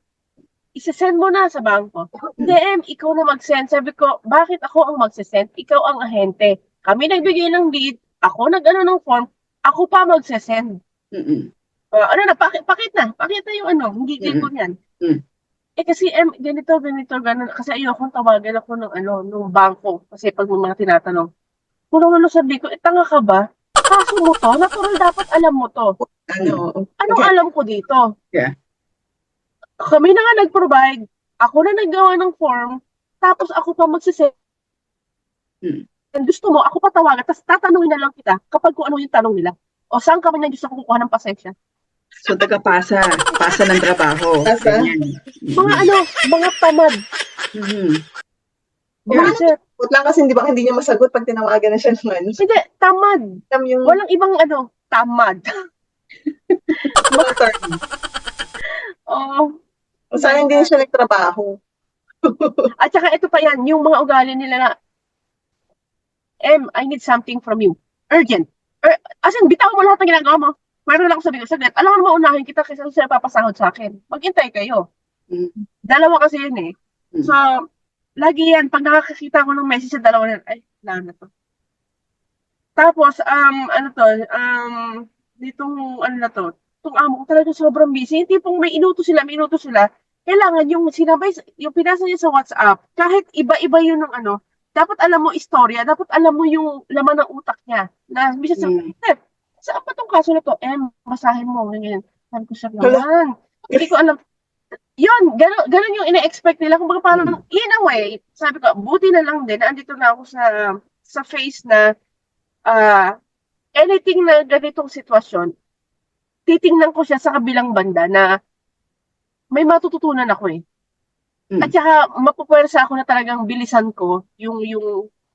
Isasend mo na sa bangko. Hindi, ikaw na mag-send. Sabi ko, bakit ako ang mag-send? Ikaw ang ahente. Kami nagbigay ng lead, ako nag-ano ng form, ako pa mag-send. Mm-mm. Pakit na yung hindi ko yan. Mm. Kasi ganito, ganun. Kasi ayokong tawagan ako ng bangko. Kasi pag may mga tinatanong, kung sabi ko, tanga ka ba? Kaso mo to, natural dapat alam mo to. Anong Okay. alam ko dito? Yeah. Kami na nga nag-provide, ako na naggawa ng form, tapos ako pa magsisend. Gusto mo, ako pa tawagan, tapos tatanungin na lang kita kapag kung ano yung tanong nila. O saan kami na gusto kukuha ng pasensya? So, pasa ng trabaho. Pasa? Ganyan. Mga tamad. Mhm. Bullshit. But lang kasi hindi niya masagot pag tinawagan na siya naman. Hindi, tamad. Yung Walang ibang tamad. mga term. Oh. Sana hindi siya nagtrabaho. At saka ito pa yan, yung mga ugali nila na, I need something from you. Urgent. As in, bitaw mo lahat ng ginagawa mo. Meron lang sabi ko, saglit, alam mo unahin kita kasi sila papasahod sa akin. Maghintay kayo. Mm. Dalawa kasi yun eh. So, lagi yan, pag nakakakita ko ng message sa dalawa na, ay, wala na to. Tapos, itong amo ko talaga sobrang busy. Yung tipong may inuto sila, kailangan yung pinasa niya sa WhatsApp, kahit iba-iba yun ng dapat alam mo istorya, dapat alam mo yung laman ng utak niya. Na, bisa saan pa tong kaso na to? Basahin mo, ganyan. Sabi ko siya naman. Hindi ko alam. Yun, ganun yung ina-expect nila. Kung paano, in a way, sabi ko, buti na lang din, andito na ako sa phase na, anything na ganitong sitwasyon, titingnan ko siya sa kabilang banda na may matututunan ako eh. At saka, mapupwersa ako na talagang bilisan ko yung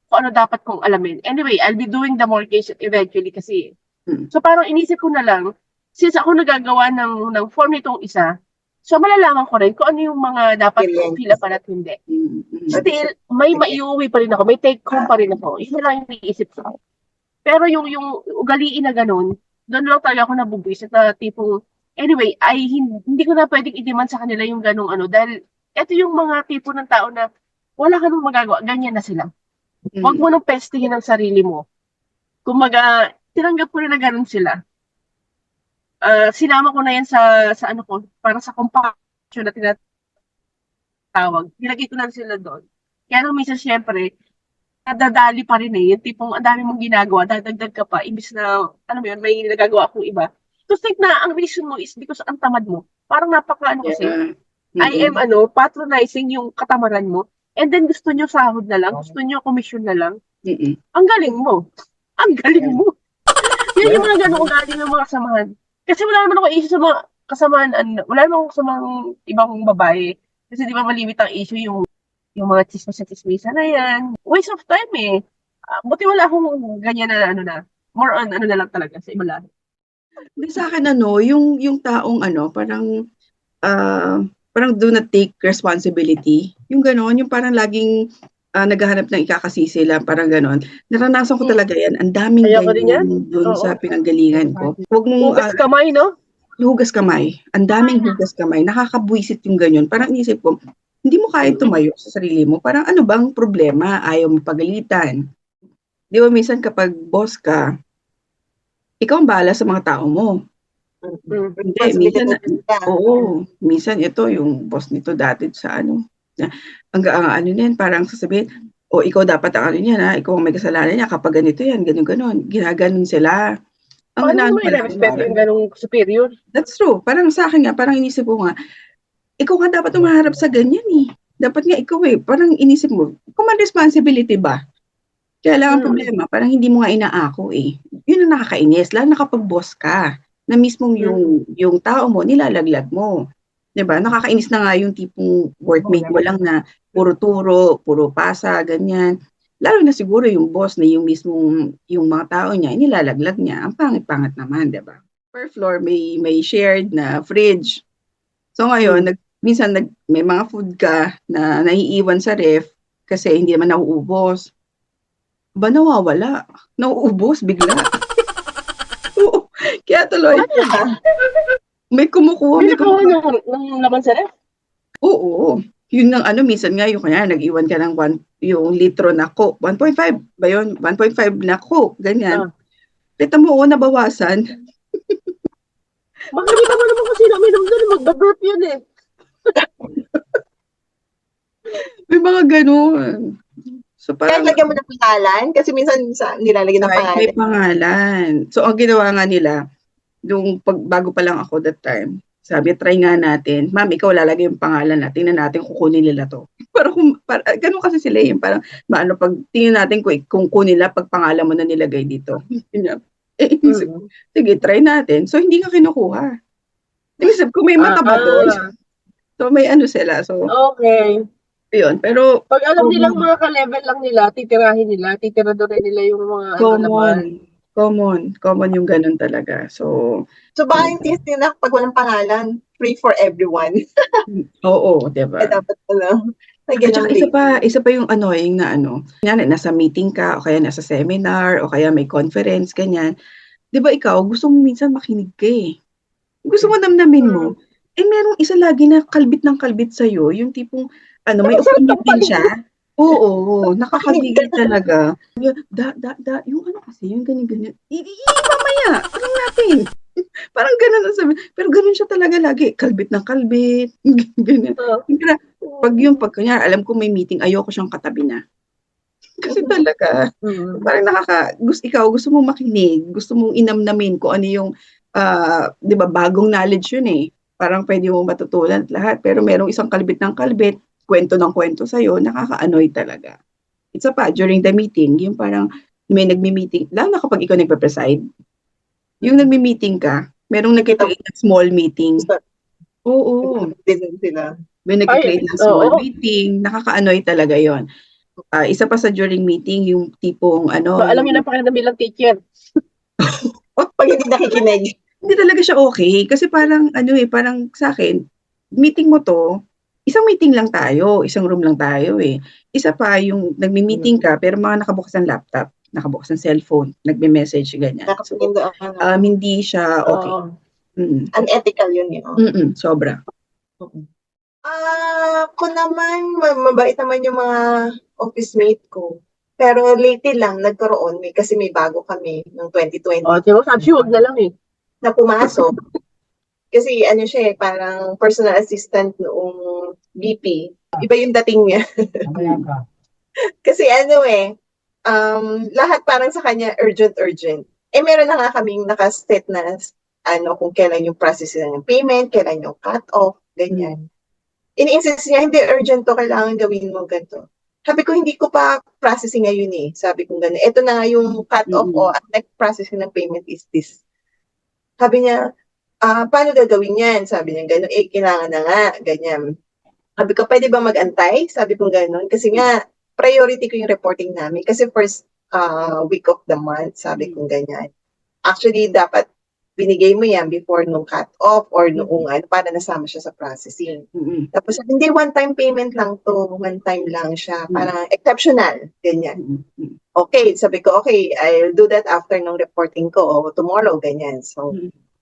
kung ano dapat kong alamin. Anyway, I'll be doing the mortgage eventually kasi. So parang inisip ko na lang, since ako nagagawa ng form nitong isa, so malalaman ko rin kung ano yung mga dapat kong fill up at hindi. Still, may maiuwi pa rin ako, may take home pa rin ako. Yun lang yung iniisip ko. Pero yung ugaliin na ganun, doon lang talaga ako nabubwisit na tipong, anyway, hindi ko na pwedeng i-demand sa kanila yung ganung dahil ito yung mga tipo ng tao na wala ka nang magagawa, ganyan na sila. Huwag mo nang pestihin ang sarili mo. Kumaga, tinanggap ko na ganun sila. Sinama ko na yan sa para sa compaction na tinatawag. Nilagay ko na sila doon. Kaya nung minsan, syempre, nadadali pa rin eh. Yung tipong ang dami mong ginagawa, dadagdag ka pa, imbis na, may nagagawa akong iba. To think na ang reason mo is because ang tamad mo. Parang kasi, I am patronizing yung katamaran mo. And then gusto nyo sahod na lang, gusto nyo commission na lang. Ang galing mo. Ang galing mo. Yun yung mga ganong ugali ng mga kasamahan. Kasi wala naman ako issue sa mga kasamahan, wala naman ako sa mga ibang babae. Kasi di ba malimit ang issue yung mga chismis-chismisa na yan. Waste of time eh. Buti wala akong ganyan na more on na lang talaga sa iba lahat. Sa akin yung taong parang do not take responsibility. Yung gano'n, yung parang laging naghahanap ng ikakasisi lang, parang gano'n. Naranasan ko talaga yan. Ang daming ganyan doon sa pinanggalingan ko. Huwag mong hugas kamay, no? Hugas kamay. Ang daming hugas kamay. Nakakabwisit yung ganyan. Parang inisip ko, hindi mo kaya tumayo sa sarili mo. Parang ano bang problema? Ayaw mo pagalitan. Di ba minsan kapag boss ka, ikaw ang bahala sa mga tao mo. Hindi, minsan, minsan ito, yung boss nito dati sa parang sasabihin, ikaw dapat ang niya, ikaw ang may kasalanan niya kapag ganito yan, ganun. Ginaganon sila. Paano mo i-respect yung ganung superior? That's true. Parang sa akin nga, parang inisip ko nga, ikaw nga dapat umaharap sa ganyan eh. Dapat nga ikaw parang inisip mo, common responsibility ba? Kaya lang ang problema, parang hindi mo nga inaako eh. Yun ang nakakainis, lalo na kapag boss ka, na mismong yung tao mo, nilalaglag mo. Diba? Nakakainis na nga yung tipong workmate mo lang na puro turo, puro pasa, ganyan. Lalo na siguro yung boss na yung mismong, yung mga tao niya, nilalaglag niya. Ang pangit-pangat naman, diba? per floor may shared na fridge. So ngayon, minsan may mga food ka na naiiwan sa ref kasi hindi naman nauubos. Ba nawawala? Nauubos bigla. Oo. Kaya tuloy, may kumukuha, May nakuha ng laman sa ref? Oo. Yun ang minsan nga yung kanya nag-iwan ka ng yung litro na Coke. 1.5 ba yun? 1.5 na Coke. Ganyan. Kita mo, nabawasan. Makikita mo naman kung sino uminom doon, magbaburp yun eh. May mga ganun. So Kahit parang lagyan mo ng pangalan, kasi minsan nilalagyan ng kahit may pangalan. pangalan. So ang ginawa nga nila, bago pa lang ako that time, sabi, try nga natin. Ma'am, ikaw lalagay yung pangalan natin. Tingnan natin kung kunin nila to. Ganun kasi sila yung parang, pag tingnan natin kung kunin nila, pag pangalan mo na nilagay dito. Sige, try natin. So, hindi ka kinukuha. Ibig kung may mata ba doon? So, may sila. So, Okay. yun. Pero, Pag alam nilang mga ka-level lang nila, titirahin nila, titiradorin nila yung mga laman. common yung ganun talaga. So baka yung taste nila pag walang pangalan, free for everyone. oo, diba? Dapat At saka isa pa yung annoying na kunyari, nasa meeting ka, o kaya nasa seminar, o kaya may conference, ganyan. Diba ikaw, gusto mo minsan makinig ka eh. Gusto mo namnamin mo. Merong isa lagi na kalbit ng kalbit sa'yo, yung tipong, may opinion din siya. Oo, nakakagigil talaga. Yung kasi, yung ganyan. Mamaya, parang natin. Parang ganun ang sabi. Pero ganun siya talaga lagi. Kalbit ng kalbit. Ganyan. Pag kanya, alam ko may meeting, ayoko siyang katabi na. Kasi talaga, parang gusto mong makinig, gusto mong inamnamin kung ano yung, di ba, bagong knowledge yun eh. Parang pwede mo matutunan lahat. Pero merong isang kalbit ng kalbit, kwento ng kwento sa'yo, nakaka-annoy talaga. Isa pa, during the meeting, yung parang may nagmi-meeting, lalo na kapag ikaw nagpe-preside, yung nagmi-meeting ka, merong nag-create ng small meeting. Oo. May nag-create ng small meeting, nakaka-annoy talaga yon. Isa pa sa during meeting, yung tipong So, alam niyo na pakiramdam bilang teacher. Pag hindi nakikinig. Hindi talaga siya okay. Kasi parang, parang sa akin, meeting mo to, isang meeting lang tayo, isang room lang tayo eh. Isa pa, yung nagmi-meeting ka, pero mga nakabukas ng laptop, nakabukas ng cellphone, nagme-message, ganyan. So, hindi siya okay. Unethical yun Sobra. Ako naman, mabait naman yung mga office mate ko. Pero lately lang, nagkaroon, kasi may bago kami ng 2020. Sabi, wag na lang eh. Na pumasok. Kasi siya parang personal assistant noong BP. Iba yung dating niya. Kasi lahat parang sa kanya urgent. Meron na nga kaming nakaset na kung kailan yung processing ng payment, kailan yung cut-off, ganyan. Ini-insist niya, hindi urgent to, kailangan gawin mo ganito. Sabi ko, hindi ko pa processing ngayon eh. Sabi ko gano'n. Ito na nga yung cut-off at next processing ng payment is this. Sabi niya, paano gagawin yan? Sabi niya, gano'n, kailangan na nga, ganyan. Sabi ko, pwede ba mag-antay? Sabi ko gano'n. Kasi nga, priority ko yung reporting namin. Kasi first week of the month, sabi ko ganyan. Actually, dapat binigay mo yan before nung cut-off or noong para nasama siya sa processing. Tapos, hindi one-time payment lang to. One-time lang siya. Parang exceptional. Ganyan. Okay, sabi ko, okay, I'll do that after nung reporting ko o tomorrow, ganyan. So,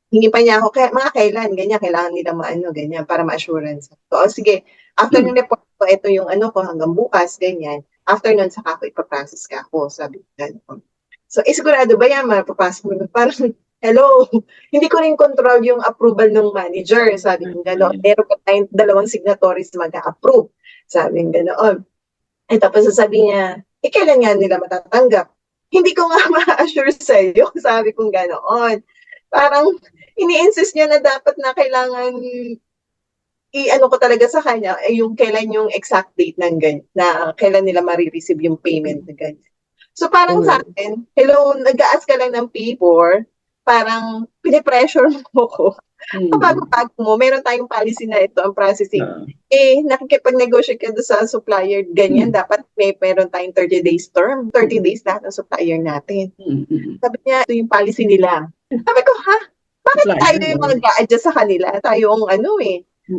hindi pa niya ako, mga kailan, ganyan, kailangan nila ganyan, para ma-assurance. So, sige, after nung report ko, ito yung ko hanggang bukas, ganyan. After nun, saka ko ipaprocess ka ako, sabi ko gano'n. So, sigurado ba yan, mapapasok mo? Parang, hello, hindi ko rin control yung approval ng manager, sabi ko gano'n. Meron pa tayong 2 signatories na mag-approve, sabi ko gano'n. Tapos sasabihin niya, kailan nga nila matatanggap? Hindi ko nga ma-assure sa'yo, sabi ko gano'n. Parang, ini-insist niya na dapat na kailangan ko talaga sa kanya yung kailan yung exact date na kailan nila ma-receive yung payment na ganyan. So parang sa akin, hello, nag-a-ask ka lang ng P4, parang pinipressure mo ko. Bago-bago mo, meron tayong policy na ito, ang processing. Nakikipag-negotiate ka doon sa supplier, ganyan, dapat meron tayong 30 days term, 30 days lahat ng supplier natin. Sabi niya, ito yung policy nila. Sabi ko, ha? bakit Supplier, tayo yung mga ga-adjust sa kanila? Tayo ang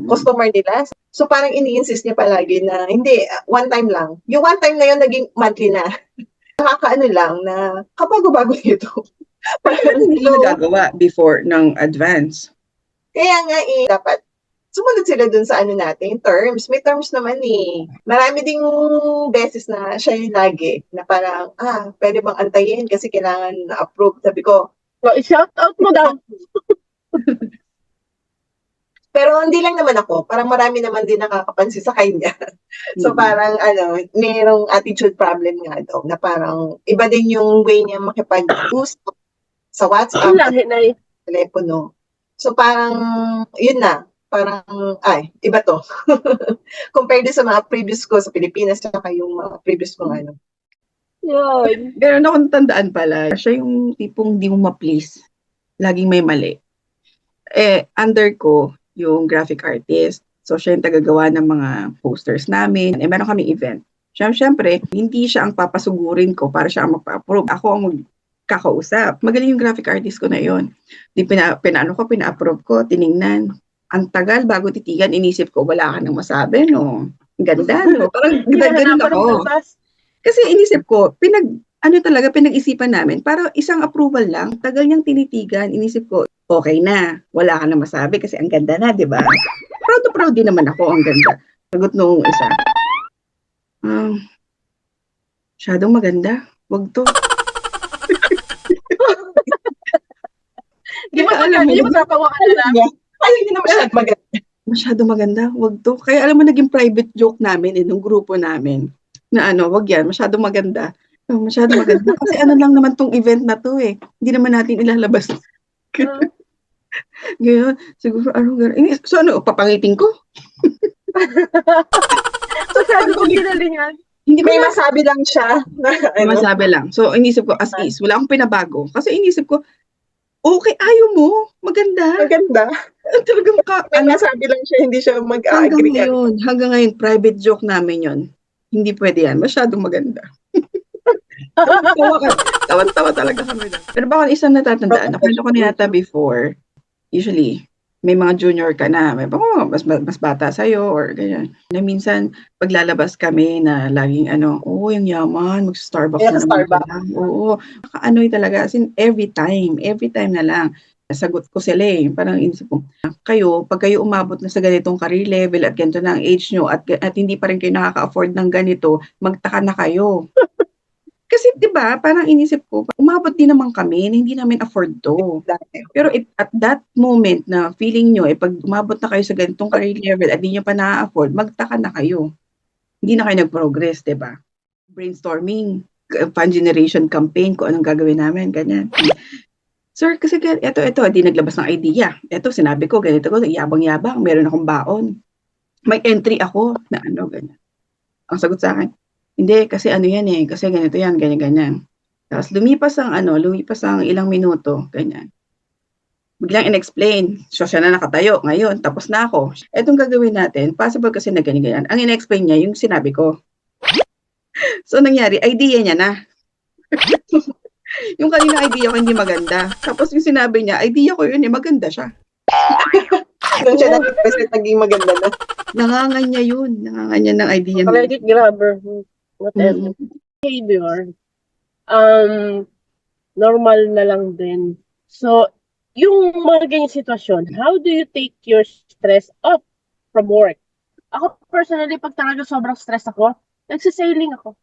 customer nila. So parang ini-insist niya palagi na, hindi, one time lang. Yung one time na yun, naging monthly na. Nakakaano lang na, kabago-bago nito. Parang hindi Hello? nagagawa before ng advance. Kaya nga dapat sumunod sila dun sa natin, terms. May terms naman eh. Marami ding beses na siya yung lagi na parang, pwede bang antayin kasi kailangan na-approve. Sabi ko, So, i-shout out mo daw. pero hindi lang naman ako. Parang marami naman din nakakapansin sa kanya. So Mm. parang mayroong attitude problem nga daw na parang iba din yung way niya makipag-usap sa Ang WhatsApp at lahi na eh. telepono. So parang yun na, parang iba to. Compared sa mga previous ko sa Pilipinas saka yung mga previous kong Yun. Meron akong tandaan pala, siya yung tipong di mo ma-please. Laging may mali. Under ko, yung graphic artist. So, siya yung tagagawa ng mga posters namin. Meron kami event. Siyempre, hindi siya ang papasugurin ko para siya ang magpa-approve. Ako ang magkakausap. Magaling yung graphic artist ko na yon. Di pina-approve ko, tiningnan. Ang tagal bago titigan, inisip ko, wala ka nang masabi, no? Ang ganda, no? Parang ganun Hinahanapan ng ako. butas. Kasi inisip ko, pinag-isipan namin, para isang approval lang, tagal niyang tinitigan, inisip ko, okay na, wala ka na masabi kasi ang ganda na, di ba? Proud to proud din naman ako, ang ganda. Sagot nung isa, masyadong maganda, wag to. Di ba Kaya alam mo, hindi matatawa ka na lang? Ay, hindi na masyadong maganda. masyadong maganda, wag to. Kaya alam mo, naging private joke namin, nung grupo namin, na wag yan, masyadong maganda. Masyadong maganda. Kasi lang naman tong event na to eh. Hindi naman natin ilalabas. Ngayon, siguro, so papangitin ko? So, sabi ko ginalingan. Hindi May ko masabi lang siya. masabi lang. So, inisip ko, as is, wala akong pinabago. Kasi inisip ko, okay, ayaw mo, maganda. Maganda. Talagang May masabi lang sisiya, hindi siya hanggang mag-agree. ngayon, private joke namin yon. Hindi pwede yan, masyadong maganda. Tawan-tawa talaga kami lang. Pero baka isang natatandaan, nakwento ko na yata before, usually, may mga junior ka na, may mas bata sa'yo or ganyan. Na minsan, paglalabas kami na laging yung yaman, mag-Starbucks Kaya na sa naman Starbucks. sila. Oo, talaga, as in every time na lang. Sagot ko sila parang inisip ko, pag kayo umabot na sa ganitong career level at ganito na ang age nyo at hindi pa rin kayo nakaka-afford ng ganito, magtaka na kayo. Kasi 'di ba, parang inisip ko, umabot din naman kami na hindi namin afford to. Pero at that moment na feeling nyo, pag umabot na kayo sa ganitong career level at hindi nyo pa na-afford, magtaka na kayo. Hindi na kayo nag-progress, 'di ba? Brainstorming, fan generation campaign, kung anong gagawin namin, ganyan. Sir, kasi ito, di naglabas ng idea. Ito, sinabi ko, ganito ko, yabang-yabang, meron akong baon. May entry ako na ganyan. Ang sagot sa akin, hindi, kasi yan kasi ganito yan, ganyan. Tapos lumipas ang ilang minuto, ganyan. Biglang in-explain, so siya na nakatayo, ngayon, tapos na ako. Etong gagawin natin, possible kasi na ganyan. Ang in-explain niya, yung sinabi ko. So nangyari, idea niya na. Yung kanina idea ko hindi maganda. Tapos yung sinabi niya, idea ko yun maganda siya. Doon siya naging maganda na. Nanganganya yun. Nanganganya ng idea niya. Credit grabber. Whatever. Behavior. Normal na lang din. So, yung mga ganyang sitwasyon, how do you take your stress off from work? Ako personally, pag talaga sobrang stress ako, nagsisailing ako.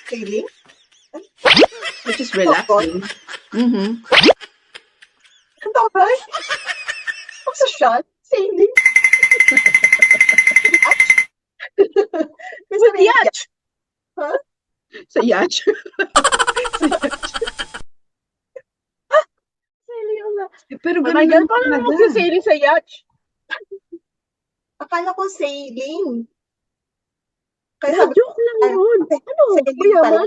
Sailing? Which is relaxing. Mm-hmm. Ang taray? What's a shot? Sailing? With yacht! Sa yacht. Sailing ako na. Pero Oh my ganun God, lang paano talaga. magsisailing sa yacht? Akala ko sailing. Kaya Kaya sabi ko, joke lang yun. Ano? sailing Kuyaman? pala.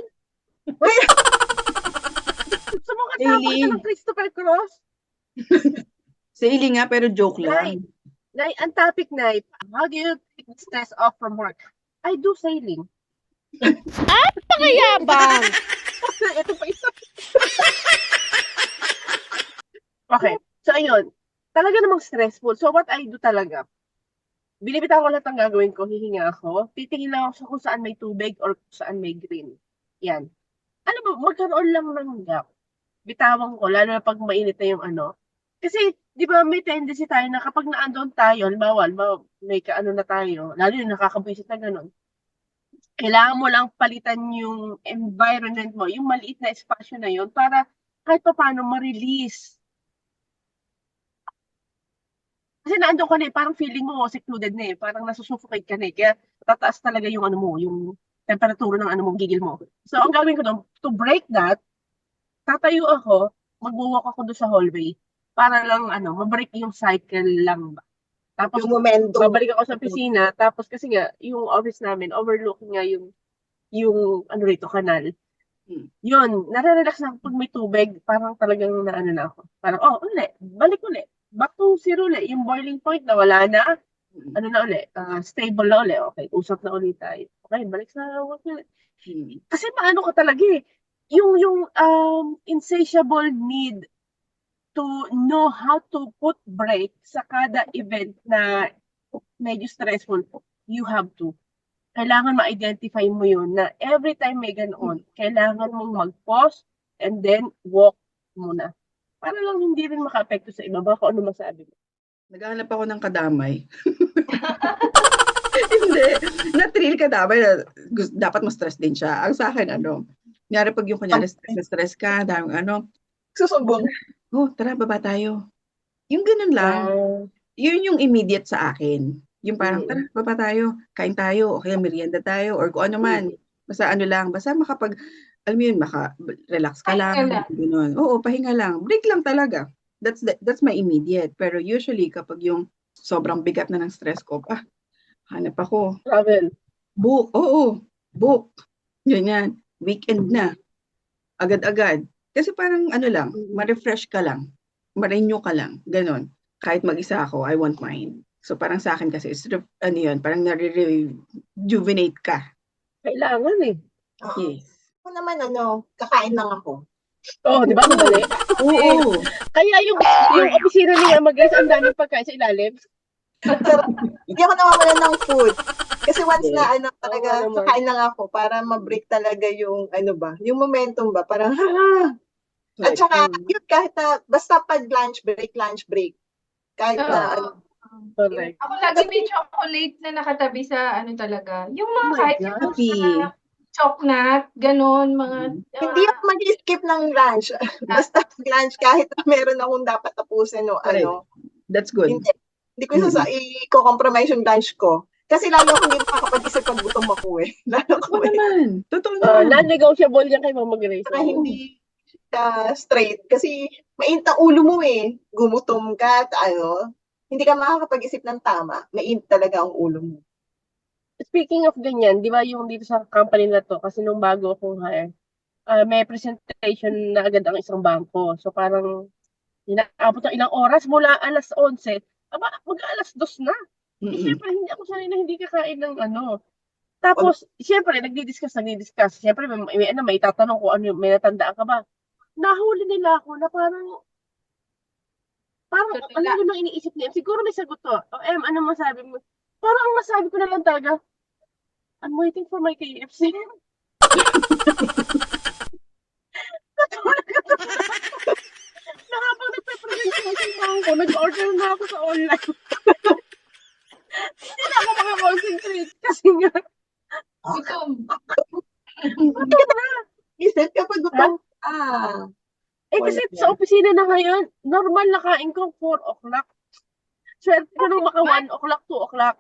Sumakatapak ka ng Christopher Cross? Sailing nga, pero joke Nay, lang. Nay, ang topic, Nay, how do you take the stress off from work? I do sailing. Pakayabang! Ito pa isa. Okay. So, ayun. Talaga namang stressful. So, what I do talaga, binibitaw ko lahat ng gagawin ko, hihinga ako, titingin lang ako sa kung saan may tubig or kung saan may green. Yan. Ano ba, magkaroon lang ng gap. Bitawan ko, lalo na pag mainit na yung ano. Kasi, di ba, may tendency tayo na kapag naandun tayo, halimbawa, may kaano na tayo, lalo yung nakakabwisit na ganun, kailangan mo lang palitan yung environment mo, yung maliit na espasyo na yun, para kahit pa paano ma-release. Kasi naandun ka na eh, parang feeling mo secluded na eh, parang nasusuffocate ka na eh, kaya tataas talaga yung ano mo, yung temperatura ng ano mo, gigil mo. So, ang gagawin ko doon, to break that, tatayo ako, mag-walk ako doon sa hallway, para lang, ma-break yung cycle lang ba. Tapos, Yung momentum. babalik ako sa opisina, tapos kasi nga, yung office namin, overlooking nga yung ano rito, kanal. Yun, nare-relax na ako pag may tubig, parang talagang naano na ako. Parang, balik uli. Back to zero uli. Yung boiling point na wala na, ano na uli, stable na uli. Okay, usap na ulit tayo. Okay, balik sa work ulit. Kasi maano ka talaga eh. Yung insatiable need to know how to put break sa kada event na medyo stressful, you have to. Kailangan ma-identify mo yun na every time may ganoon, kailangan mong mag-pause and then walk muna. Para lang hindi rin maka-apekto sa iba. Baka ano masabi mo? Naghahanap ako ng kadamay. Hindi. Na-thrill kadamay na dapat mo stress din siya. Ang sa akin, kunyari pag yung stress ka, daming Susumbong. tara, baba tayo. Yung ganun lang. Yun yung immediate sa akin. Yung parang, tara, baba tayo, kain tayo, o kaya merienda tayo, or kung ano man. Basta basta alam mo yun, relax ka lang. Ganun. Oo, pahinga lang. Break lang talaga. That's my immediate. Pero usually, kapag yung sobrang bigat na ng stress ko, hanap ako. Travel. Book. Oo, book. Ganyan. Weekend na. Agad-agad. Kasi parang lang, ma-refresh ka lang. Ma-renew ka lang. Ganon. Kahit mag-isa ako, I won't mind. So parang sa akin kasi, parang nare-rejuvenate ka. Kailangan eh. Yes. Ako naman, kakain lang ako. Di ba? Madali? Oo. Kaya yung opisina niya, mag-guess, ang daming pagkain sa ilalim. Hindi ako nawawalan ng food. Kasi once na talaga, naman. kakain lang ako para ma-break talaga yung yung momentum ba, parang At saka, yun, kahit na, basta pag lunch break, kahit na, Correct. Ako lagi may chocolate na nakatabi sa talaga. Yung mga kahit yung Happy. chocolate, ganon, mga... hindi ako mag-skip ng lunch. Basta lunch, kahit na meron akong dapat tapusin o That's good. Hindi ko i-compromise yung lunch ko. Kasi lalo akong hindi makakapag-isip pag gutom ako eh. Lalo ko naman. Totoo naman. Non-negotiable yan kay Mama Grace. Saka hindi straight. Kasi mainit ang ulo mo eh. Gumutom ka, hindi ka makakapag-isip ng tama. Mainit talaga ang ulo mo. Speaking of ganyan, di ba yung dito sa company na to, kasi nung bago akong hire, may presentation na agad ang isang bangko. So parang inaabot ng ilang oras mula alas 11, mag-alas 2 na. Siyempre, hindi ako sanay na hindi kakain ng Tapos, siyempre, nagdi-discuss. Siyempre, may tatanong ko may natandaan ka ba? Nahuli nila ako na parang ano nang iniisip niya? Siguro may sagot to. Ano masabi mo? Parang ang masabi ko na lang talaga, I'm waiting for my KFC. Na habang nagpe-presentation ako, nag-order na ako sa online. Hindi na ako makakonsentrate kasi nga. Gutom. Isip kapag gutom, kasi sa opisina na ngayon, normal na kain ko 4 o'clock. Swerte ko nung maka 1 o'clock, 2 o'clock.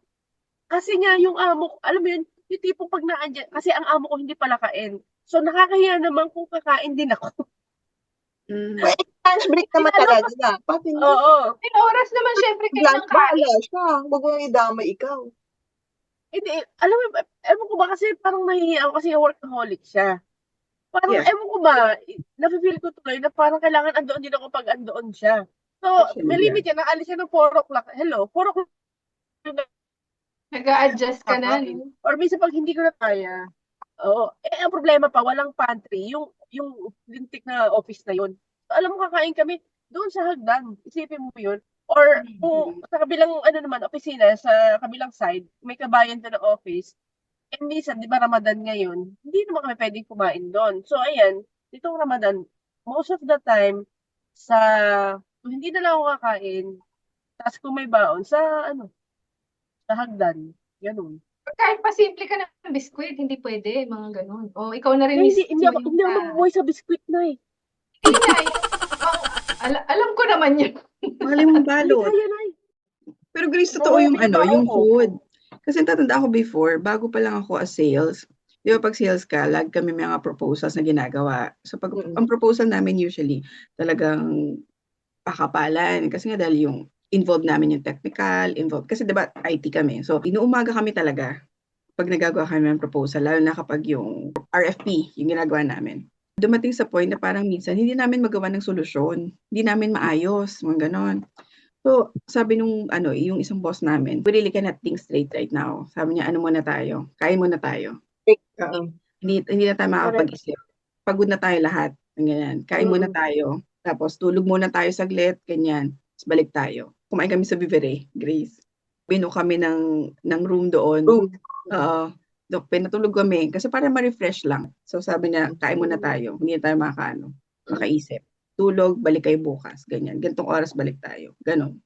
Kasi nga yung amo ko, alam mo yun, yung tipong pag naandyan, kasi ang amo ko hindi pala kain. So nakakahiya naman kung kakain din ako. Lunch break naman talaga na. Oo. May oras naman syempre kayo ng kain. Huwag mong idamay ikaw. Hindi, alam mo, ewan ko ba kasi parang nahihiya ako kasi workaholic siya. Parang, ewan ko ba, nafe-feel ko tuloy na parang kailangan andoon din ako pag andoon siya. So, Actually, may yeah. limit yan. Naalis yan ng 4 o'clock. Hello, 4 o'clock na Nag-a-adjust ka na, kakain. no? Or minsan pag hindi ko na kaya, oo. Eh, ang problema pa, walang pantry. Yung lintik na office na yun. So, alam mo, kakain kami doon sa hagdan. Isipin mo yun. Or kung sa kabilang, ano naman, opisina, sa kabilang side, may kabayan doon ng office. Eh, minsan, di ba Ramadan ngayon, hindi naman kami pwedeng kumain doon. So, ayan, ditong Ramadan, most of the time, kung hindi na lang ako kakain, tapos kung may baon, sa hagdan. Ganun. Kahit pa simple ka ng biskwit, hindi pwede, mga ganun. O ikaw na rin Eh, mismo hindi ako yung mabubuhay sa biskwit na eh. Hindi na, alam ko naman yun. Mahal yung Hindi balot. kaya na eh. Pero Grace, totoo Oo, yung binabaon yung ko. food. Kasi tatanda ko before, bago pa lang ako as sales, di ba pag sales ka, lag kami may mga proposals na ginagawa. So pag ang proposal namin usually, talagang pakapalan. Kasi nga dahil yung involved namin yung technical, kasi di ba IT kami. So inuumaga kami talaga pag nagagawa kami ng proposal, lalo na kapag yung RFP, yung ginagawa namin. Dumating sa point na parang minsan hindi namin magawa ng solusyon. Hindi namin maayos, mga ganon. So, sabi nung yung isang boss namin, we really cannot think straight right now. Sabi niya, ano muna tayo? Kain muna tayo. Hindi na tayo makakapag-isip. Pagod na tayo lahat. Ganyan. Kain muna tayo. Tapos tulog muna tayo saglit. Ganyan. Tapos balik tayo. Kumain kami sa Vivere, Grace. Bino kami ng room doon. Oo. Pinatulog kami kasi para ma-refresh lang. So sabi niya, kain muna tayo. Hindi na tayo makaisip. Tulog, balik kayo bukas. Ganyan. Gantong oras balik tayo. Ganon.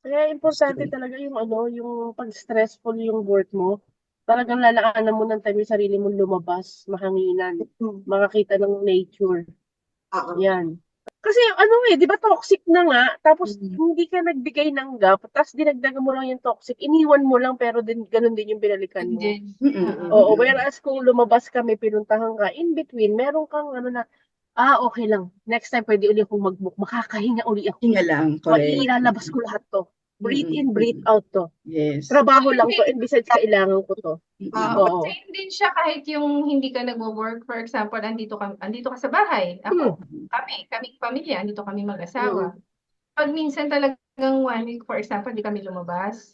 Kaya importante talaga yung pag stressful yung work mo, talagang lalaanan mo ng time yung sarili mo lumabas, mahanginan, makakita ng nature. Yan. Kasi di ba toxic na nga, tapos hindi ka nagbigay ng gap, tapos dinagdagan mo lang yung toxic, iniwan mo lang pero ganun din yung binalikan mo. Oo, whereas kung lumabas kami, pinuntahan ka, in between, meron kang okay lang. Next time pwede uli akong mag-book, makakahinga uli ako. Hinga lang, correct. Ilalabas ko lahat to. Breathe in, breathe out to. Yes. Trabaho lang to, and besides, kailangan ko to. Oo. Same din siya kahit yung hindi ka nagwo-work. For example, andito ka sa bahay. Ako, kami pamilya, andito kami mag-asawa. Pag minsan talagang 1 week, for example, di kami lumabas.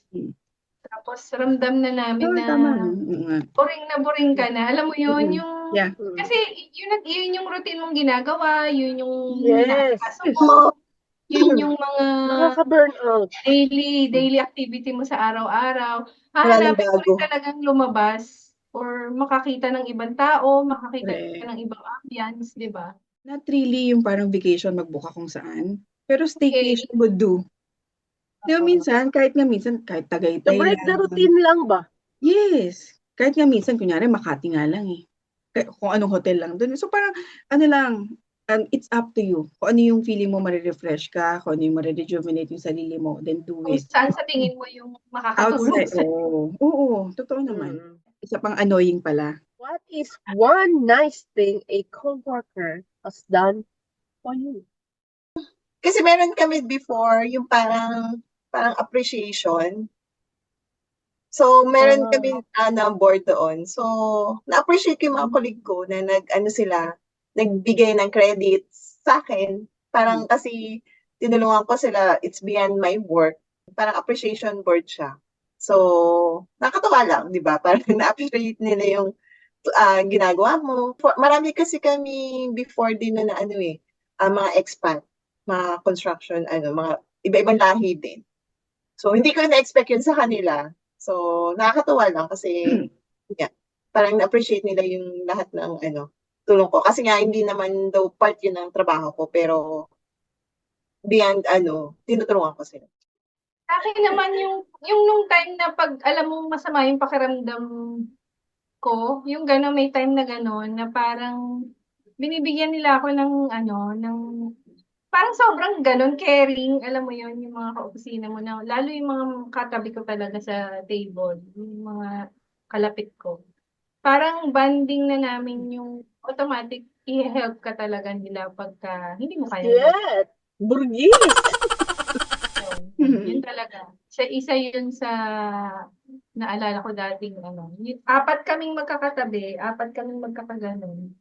Tapos ramdam na namin na boring ka na. Alam mo yun, yung kasi yun yung routine mong ginagawa, yun yung nakakaso mo, yun yung mga Nakaka-burn out. daily activity mo sa araw-araw. Hahanapin mo rin talagang lumabas or makakita ng ibang tao, makakita ng ibang ambience, di ba? Not really yung parang vacation magbuka kung saan. Pero staycation would do. Di ba minsan, kahit Tagaytay To break the routine lang ba? Yes. Kahit nga minsan, kunyari, Makati nga lang eh. Kung anong hotel lang doon. So parang, it's up to you. Kung ano yung feeling mo, marirefresh ka, kung ano yung marirejuvenate yung sarili mo, then do Kung it. saan sa tingin mo yung makakatulong Outside, oo, totoo naman. Isa pang annoying pala. What is one nice thing a coworker has done for you? Kasi meron kami before, yung parang appreciation. So, meron kami na board doon. So, na-appreciate ko yung mga colleague ko na nagbigay ng credits sa akin. Parang kasi tinulungan ko sila, it's beyond my work. Parang appreciation board siya. So, nakakatuwa lang, di ba? Parang na-appreciate nila yung ginagawa mo. Marami kasi kami before din na mga expat, mga construction, mga iba-ibang lahi din. So, hindi ko na-expect yun sa kanila. So, nakakatuwa lang kasi parang na-appreciate nila yung lahat ng tulong ko. Kasi nga, hindi naman daw part yun ng trabaho ko, pero beyond tinutulungan ko sila. Sa akin naman yung nung time na pag alam mong masama yung pakiramdam ko, yung gano'n, may time na gano'n, na parang binibigyan nila ako ng parang sobrang gano'n, caring, alam mo yun, yung mga kaopisina mo na, lalo yung mga katabi ko talaga sa table, yung mga kalapit ko. Parang banding na namin yung automatic i-help ka talaga nila pagka hindi mo kaya. Yes! Burgis! Yun talaga. Isa yun sa naalala ko dating apat kaming magkakatabi, apat kaming magkakaganon.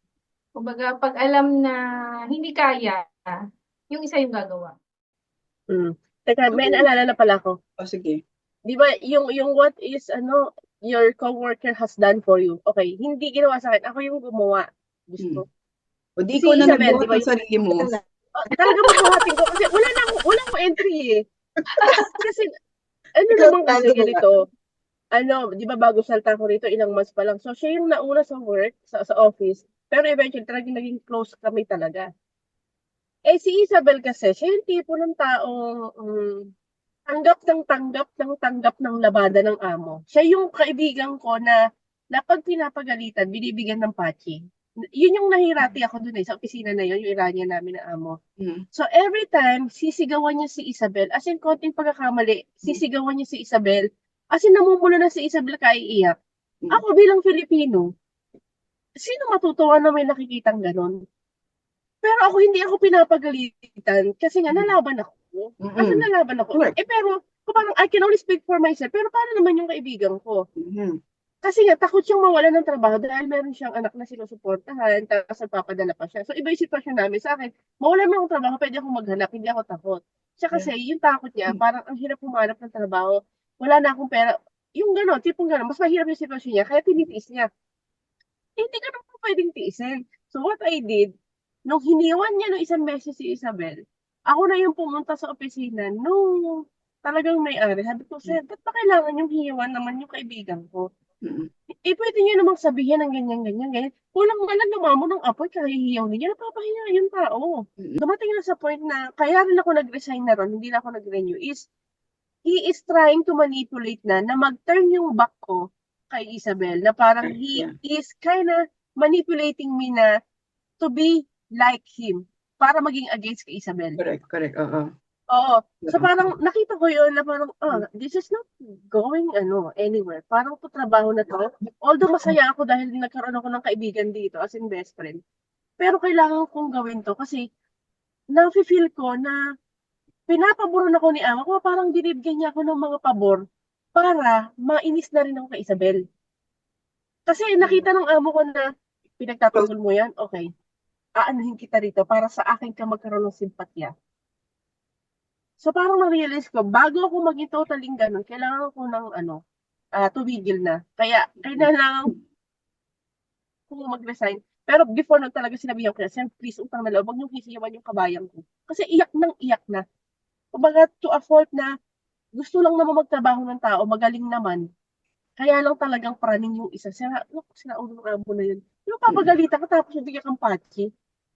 Kumbaga, pag alam na hindi kaya, yung isa yung gagawa. Teka, may naalala na pala ako. O sige. Di ba, yung what is, your coworker has done for you. Okay, hindi ginawa sa akin. Ako yung gumawa. Gusto. O di Si ikaw na Isabel, nagbuhat di ba, ng sarili mo. Talaga bubuhatin ko kasi wala akong entry eh. Kasi, Ikaw naman kasi talaga. ganito, di ba bago salta ko rito, ilang months pa lang. So, siya yung nauna sa work, sa office, pero eventually talagang naging close kami talaga. Eh, si Isabel kasi, siya yung tipo ng taong tanggap ng labada ng amo. Siya yung kaibigan ko na pag pinapagalitan, binibigyan ng patching. Yun yung nahirati ako dun sa opisina na yun, yung iranya namin na amo. Mm. So every time, sisigawan niya si Isabel, as in konting pagkakamali, sisigawan niya si Isabel, as in namumulo na si Isabel kaiiyak. Ako bilang Filipino, sino matutuwa na may nakikitang ganon? Pero ako hindi ako pinapagalitan kasi nga nalaban ako. Kasi nalaban ako. Correct. Pero parang I can only speak for myself. Pero paano naman yung kaibigan ko? Mhm. Kasi nga takot siyang mawala ng trabaho dahil meron siyang anak na sinusuportahan tapos nagpapadala pa siya. So iba yung sitwasyon namin sa akin. Mawala mo akong trabaho, pwede akong maghanap, hindi ako takot. Siya kasi yung takot niya, parang ang hirap humanap ng trabaho. Wala na akong pera. Yung gano'n, tipong gano'n, mas mahirap yung sitwasyon niya, kaya tinitiis niya. Hindi ka naman pwedeng tiisin. So what I did, nung hiniwan niya nung isang beses si Isabel, ako na yung pumunta sa opisina nung talagang may-ari. Sabi ko, sir, ba't ba kailangan yung hiwan naman yung kaibigan ko? Mm. Eh, pwede niyo namang sabihin ng ganyan. Kulang nga lang namamo ng apoy, kahihiyaw ninyo. Napapahiya yung tao. Dumating na sa point na, kaya rin ako nag-resign na ron, hindi na ako nag-renew, is, he is trying to manipulate na mag-turn yung back ko kay Isabel, na parang he is kinda manipulating me na to be like him para maging against kay Isabel. Correct. Oo. Oo. So parang nakita ko yun na parang, this is not going anywhere. Parang to trabaho na to. Although masaya ako dahil nagkaroon ako ng kaibigan dito as in best friend. Pero kailangan kong gawin to kasi nafe-feel ko na pinapaboran ako ni amo ko, parang dinibigyan niya ako ng mga pabor para mainis na rin ako kay Isabel. Kasi nakita ng amo ko na pinagtatanggol mo yan, okay. Aanuhin kita rito para sa akin ka magkaroon ng simpatya. So parang na-realize ko, bago ako maging totaling ganun, kailangan ko ng tumigil na. Kaya kailangan ko mag-resign. Pero before nun talaga sinabihan ko na, Sam, please, utang na loob, huwag niyong hisiyawan yung kabayan ko. Kasi iyak na. Kumbaga to a fault na gusto lang naman magtrabaho ng tao, magaling naman. Kaya lang talagang praning yung isa. Sinaulo ng amo na yun. Yung papagalitan ka tapos bigyan kang patchy.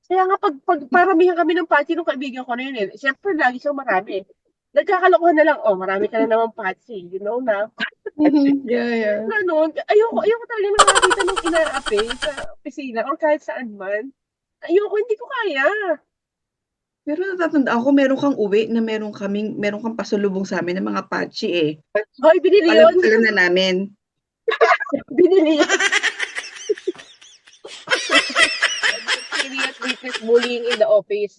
Kaya nga pag paramihan kami ng patchy ng kaibigan ko na yun eh. Siyempre lagi siyang marami. Nagkakalokohan na lang, marami ka na naman patchy. You know na. Yeah. Ganon. Ayoko talaga nakakita ng inaapi sa opisina or kahit saan man. Ayoko, hindi ko kaya. Pero natatandaan ko, meron kang uwi na meron kang pasalubong sa amin ng mga patchy eh. Hoy, binili yun. Alam na namin. Binili yun. Serious witness bullying in the office.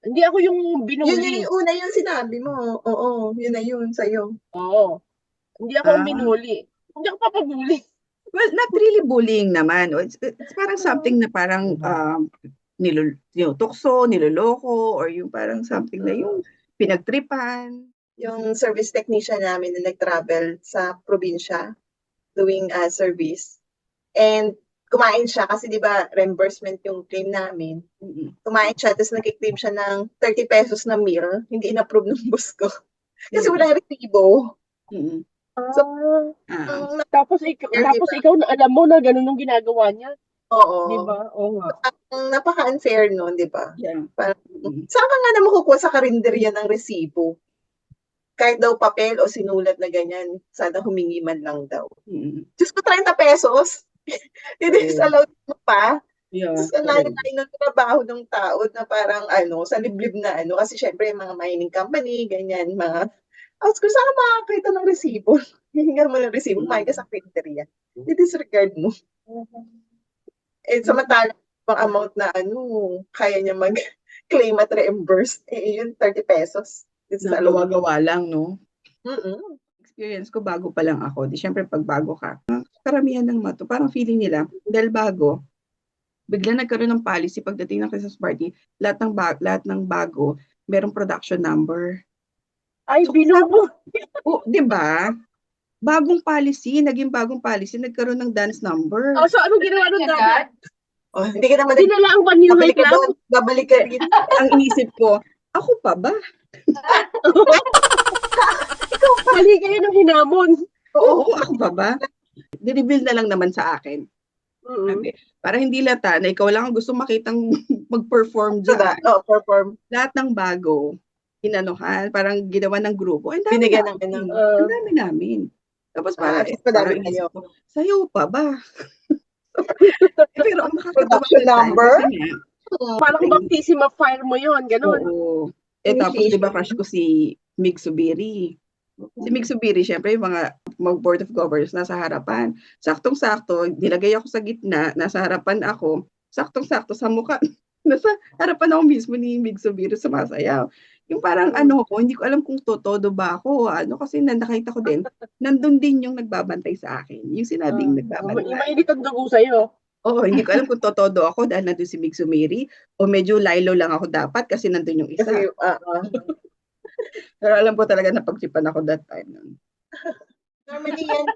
Hindi ako yung binuli. Yun yung una yung sinabi mo. Oo, yun na yun sa'yo. Oo. Hindi ako ang binuli. Hindi ako papabuli. Well, not really bullying naman. It's parang something na parang tukso, niloloko, or yung parang something na yung pinagtripan. Yung service technician namin na nag-travel sa probinsya doing service. And kumain siya kasi di ba reimbursement yung claim namin. Kumain siya tapos nag-claim siya ng 30 pesos na meal. Hindi in-approve ng boss ko. Kasi walang resibo. Tapos ikaw na alam mo na ganun yung ginagawa niya. Oo. Di ba? Oo nga. Napaka-unfair nun, di ba? Yeah. Saan ka nga na makukuha sa karinderya ng resibo? Kahit daw papel o sinulat na ganyan, sana humingi man lang daw. Diyos ko, 30 pesos. It is allowed mo pa. Yeah. Ang layo-layo ng trabaho ng tao na parang sa liblib na kasi syempre mga mining company, ganyan, mga kung saan ka makakita ng resibo? Hihingan mo ng resibo, kumain ka sa karinderya. I-disregard mo. Eh, samantala, ang amount na kaya niya mag-claim at reimburse, yun 30 pesos. Gawa lang, no? Mm-mm. Experience ko, bago pa lang ako. Di syempre, pag bago ka, karamihan ng mato, parang feeling nila, dahil bago, bigla nagkaroon ng policy pagdating ng Christmas party, lahat ng bago, merong production number. Ay, So, binubo. Oh, 'di ba? Bagong policy, naging bagong policy, nagkaroon ng dance number. Oh, so anong ginawa nun dapat? Agad? Oh, hindi ka naman Dinala ang One New babalik Life ka Club? doon, babalik ka rin. Ang inisip ko, ako pa ba? Mali kayo nung hinamon. Oo, ako pa ba? Ni-reveal na lang naman sa akin. Mm. Sabi, para hindi lata na ikaw lang ang gusto makitang mag-perform Diba? dyan. Oh, perform. Lahat ng bago, inanuhan, parang ginawa ng grupo. Ang dami Binigyan ng namin. ano. Ang dami namin. Tapos parang, At least madami parang inisip kayo. ko, sayo pa ba? Pero ang nakakatawa Production that time, number? kasi nga, Parang baptism of fire mo yun, ganun. oo. Tapos di ba crush ko si Mig Subiri. Si Mig Subiri, syempre yung mga board of governors nasa harapan. Saktong-sakto, nilagay ako sa gitna, nasa harapan ako. Saktong-sakto sa mukha. Nasa harapan ako mismo ni Mig Subiri sumasayaw. Yung parang ano ko, hindi ko alam kung todo ba ako. Kasi nakita ko din, nandun din yung nagbabantay sa akin. Yung sinabing nagbabantay. Mainit ang dugo sa'yo. Oo, hindi ko alam kung todo ako dahil nandun si Mig Sumiri o medyo Lilo lang ako dapat kasi nandun yung isa. Kasi, Pero alam ko talaga na pagsipan ako that time. normally yan,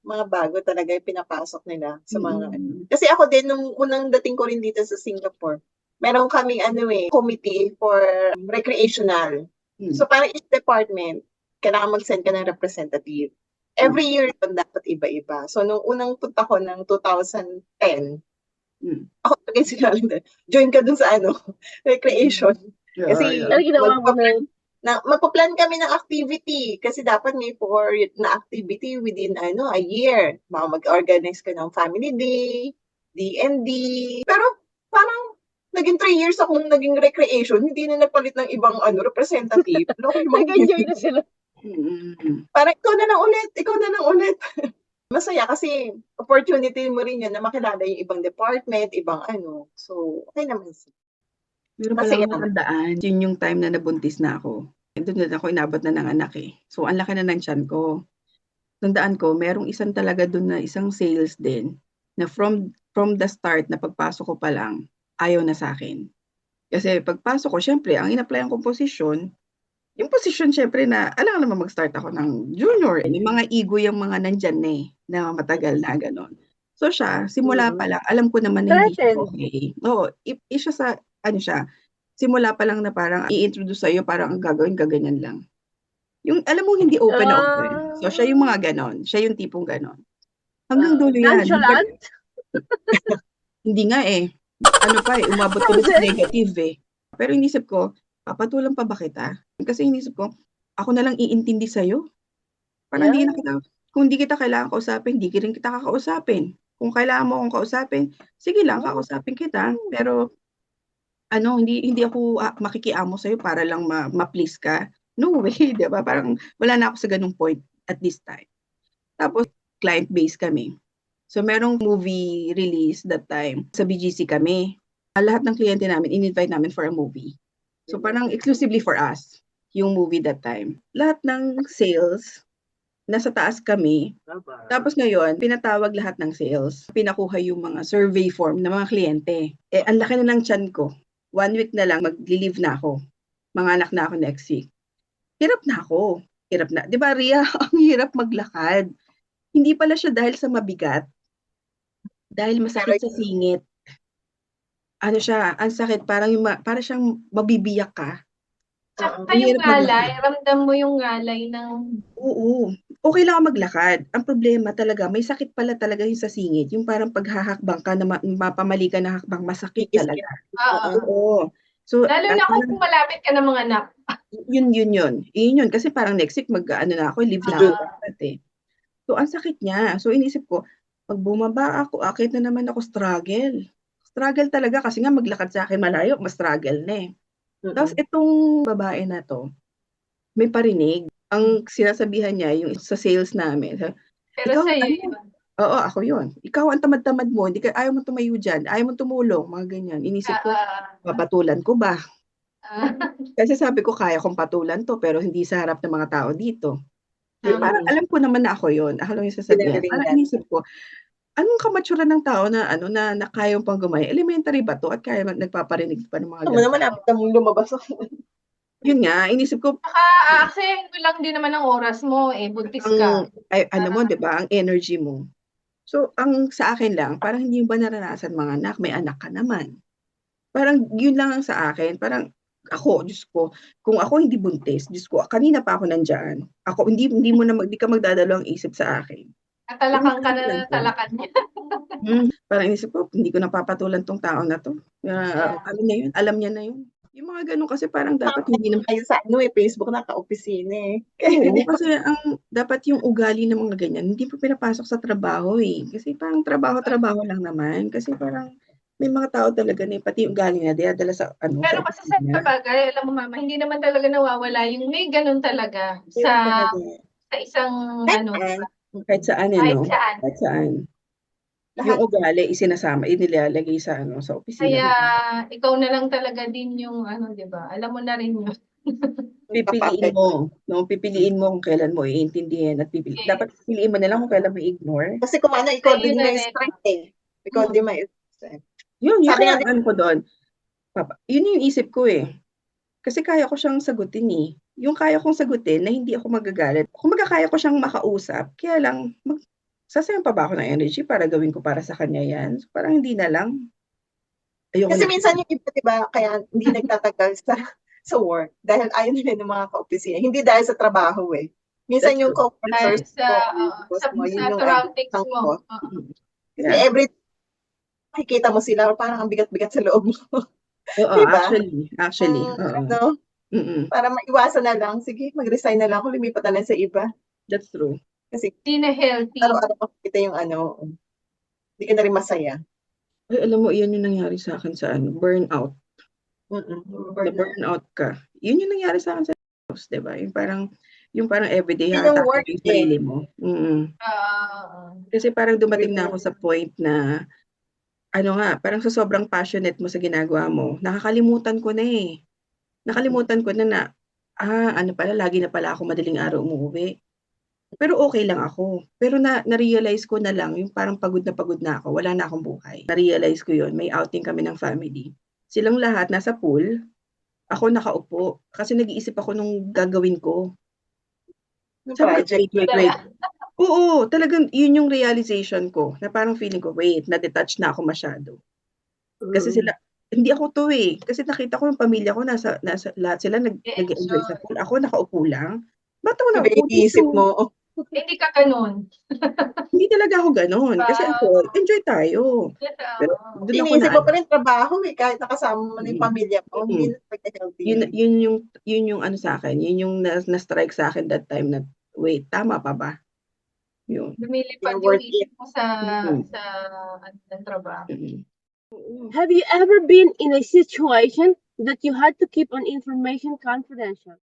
mga bago talaga yung pinapasok nila sa mga, kasi ako din, nung unang dating ko rin dito sa Singapore, meron kaming committee for recreational. So parang each department, kailangan mag-send ka ng representative. Every year yun, dapat iba-iba. So nung unang punta ko ng 2010, ako talaga sinabi, join ka dun sa recreation. Kasi Ano ginawa mo magpa-plan kami ng activity kasi dapat may na activity within a year. Mag-organize ka ng family day, D&D. Pero parang naging 3 years akong naging recreation, hindi na nagpalit ng ibang representative. Nag-enjoy na sila. Parang ikaw na lang ulit. Masaya kasi opportunity mo rin yun na makilala yung ibang department, ibang So, okay naman siya. Meron pala akong matandaan. Yun yung time na nabuntis na ako. Doon na ako inabot na ng anak eh. So, ang laki na ng tiyan ko. Tandaan ko, merong isang talaga doon na isang sales din na from the start na pagpasok ko pa lang, ayaw na sa akin. Kasi pagpasok ko, syempre, ang in-applyan kong posisyon, yung posisyon syempre na, alam naman mag-start ako ng junior. May mga ego yung mga nandyan na matagal na gano'n. So siya, simula pa lang, alam ko naman na hindi siya okay. Oo, siya sa, simula pa lang na parang i-introduce sa'yo, parang ang gagawin, gaganyan lang. Yung, alam mo, hindi open na open. So siya yung mga ganon. Siya yung tipong ganon. Hanggang dulo yan. Nonchalant? Hindi nga umabot ko sa negative eh. Pero inisip ko, papatulan pa ba kita? Kasi inisip ko, ako na lang iintindi sa'yo. Parang kung hindi kita kailangan kausapin, hindi rin kita kakausapin. Kung kailangan mo akong kausapin, sige lang, kakausapin kita. Pero, hindi ako makikiamo sa'yo para lang ma-please ka. No way, di ba? Parang wala na ako sa ganung point at this time. Tapos, client-based kami. So, merong movie release that time. Sa BGC kami. Lahat ng kliyente namin, in-invite namin for a movie. So, parang exclusively for us, yung movie that time. Lahat ng sales, nasa taas kami. Tapos ngayon, pinatawag lahat ng sales. Pinakuha yung mga survey form ng mga kliyente. Ang laki na ng tiyan ko. 1 week na lang, mag-leave na ako. Manganak na ako next week. Hirap na ako. Di ba, Ria? Ang hirap maglakad. Hindi pala siya dahil sa mabigat. Dahil masakit sa singit. Ang sakit, para siyang mabibiyak ka. Tsaka yung ngalay, ramdam mo yung ngalay ng... Oo. Okay lang maglakad. Ang problema talaga, may sakit pala talaga yung sa singit. Yung parang paghahakbang ka, na mapamali ka na hakbang, masakit talaga. Oo. So, lalo na kung malapit ka ng mga anak. Yun. Kasi parang next week na ako, leave na ako. So, ang sakit niya. So, inisip ko, pag bumaba ako, akit na naman ako, struggle. Struggle talaga kasi nga maglakad sa akin malayo, mas struggle na eh. Tapos itong babae na to, may parinig. Ang sinasabihan niya, yung sa sales namin. Pero sa'yo yun. Oo, ako yun. Ikaw ang tamad-tamad mo, ayaw mo tumayo dyan, ayaw mo tumulong, mga ganyan. Inisip ko, papatulan ko ba? Kasi sabi ko, kaya kong patulan to, pero hindi sa harap ng mga tao dito. Parang alam ko naman na ako yun. Ako lang yung sasabihin. Parang inisip ko, anong kamaturan ng tao na ano na kayang pang gumaya? Elementary ba 'to at kaya nagpaparinig pa ng mga Alam mo naman, ganito? napit mong lumabas ako. Yun nga, inisip ko Aaksayahin mo lang din naman ang oras mo, buntis ka. ano mo 'di ba, ang energy mo. So, ang sa akin lang, parang hindi mo ba naranasan manganak, may anak ka naman. Parang yun lang ang sa akin, parang ako, Diyos ko, kung ako hindi buntis, Diyos ko, kanina pa ako nandiyan. Ako, hindi mo na, hindi ka magdadalawang isip sa akin. Natalakan ka na Inisip ko lang to. natalakan niya. Parang inisip ko, hindi ko napapatulan tong tao na to. Alam niya yun, alam niya na yun. Yung mga ganun kasi parang dapat hindi naman. Kayo sa Facebook naka-opisina eh. Oo, kasi dapat yung ugali ng mga ganyan, hindi pa pinapasok sa trabaho eh. Kasi parang trabaho-trabaho lang naman. Kasi parang may mga tao talaga na pati yung ugali na dinadala sa Pero kasi sa opisina. bagay, alam mo mama, hindi naman talaga nawawala yung may ganun talaga sa isang Kahit saan kahit saan. Yung ugali isasama, inilalagay sa sa opisina. Kaya ikaw na lang talaga din yung 'di ba? Alam mo na rin yun. Pipiliin mo kung kailan mo iintindihin at dapat piliin mo na lang kung kailan mo i-ignore. Kasi kung ano, ikaw din may strength eh. Ikaw din may strength. Yun Sabi kaya nga ko doon. Yun yung isip ko eh. Kasi kaya ko siyang sagutin eh. Yung kaya kong sagutin na hindi ako magagalit. Kung kaya ko siyang makausap, kaya lang sasayang pa ba ako ng energy para gawin ko para sa kanya yan? So, parang hindi na lang. Ayoko kasi na. minsan yung iba, diba, kaya hindi nagtatagal sa work dahil ayaw nila ng mga ka-opisina. Hindi dahil sa trabaho eh. Minsan That's yung true. co-workers sa surroundings mo. Kasi every makikita mo sila, parang ang bigat-bigat sa loob mo. Oo, diba? actually. Para maiwasan na lang, sige, mag-resign na lang ako, lumipat na lang sa iba. That's true. Kasi hindi na healthy. Araw-araw makikita yung hindi ka na rin masaya. Ay, alam mo, iyan yung nangyari sa akin sa burnout. Burnout ka. Yun yung nangyari sa akin sa house, diba? Yung parang everyday hatak yung sarili mo. Kasi parang dumating na ako sa point na parang sa sobrang passionate mo sa ginagawa mo, nakakalimutan ko na eh. Nakalimutan ko na lagi na pala ako madaling araw umuwi. Pero okay lang ako. Pero na-realize ko na lang, yung parang pagod na ako, wala na akong buhay. Na-realize ko yun, may outing kami ng family. Silang lahat nasa pool, ako nakaupo. Kasi nag-iisip ako nung gagawin ko. Wait. Oo, talagang yun yung realization ko, na parang feeling ko, wait, na-detach na ako masyado. Kasi hindi ako to eh. Kasi nakita ko yung pamilya ko, nasa lahat sila nag-enjoy sa pool. Ako nakaupo lang. Ba't ako nakaupo dito? Mo. Hindi ka ganun. Hindi talaga ako ganun. Kasi ako, enjoy tayo. Pero iniisip mo pa rin trabaho eh, kahit nakasama mo na yung pamilya mo. Hindi na pagka-healthy. Yun yung sa akin. Yun yung na-strike sa akin that time na, wait, tama pa ba? Yun. Lumilipad yung isip mo sa trabaho. Have you ever been in a situation that you had to keep on information confidential?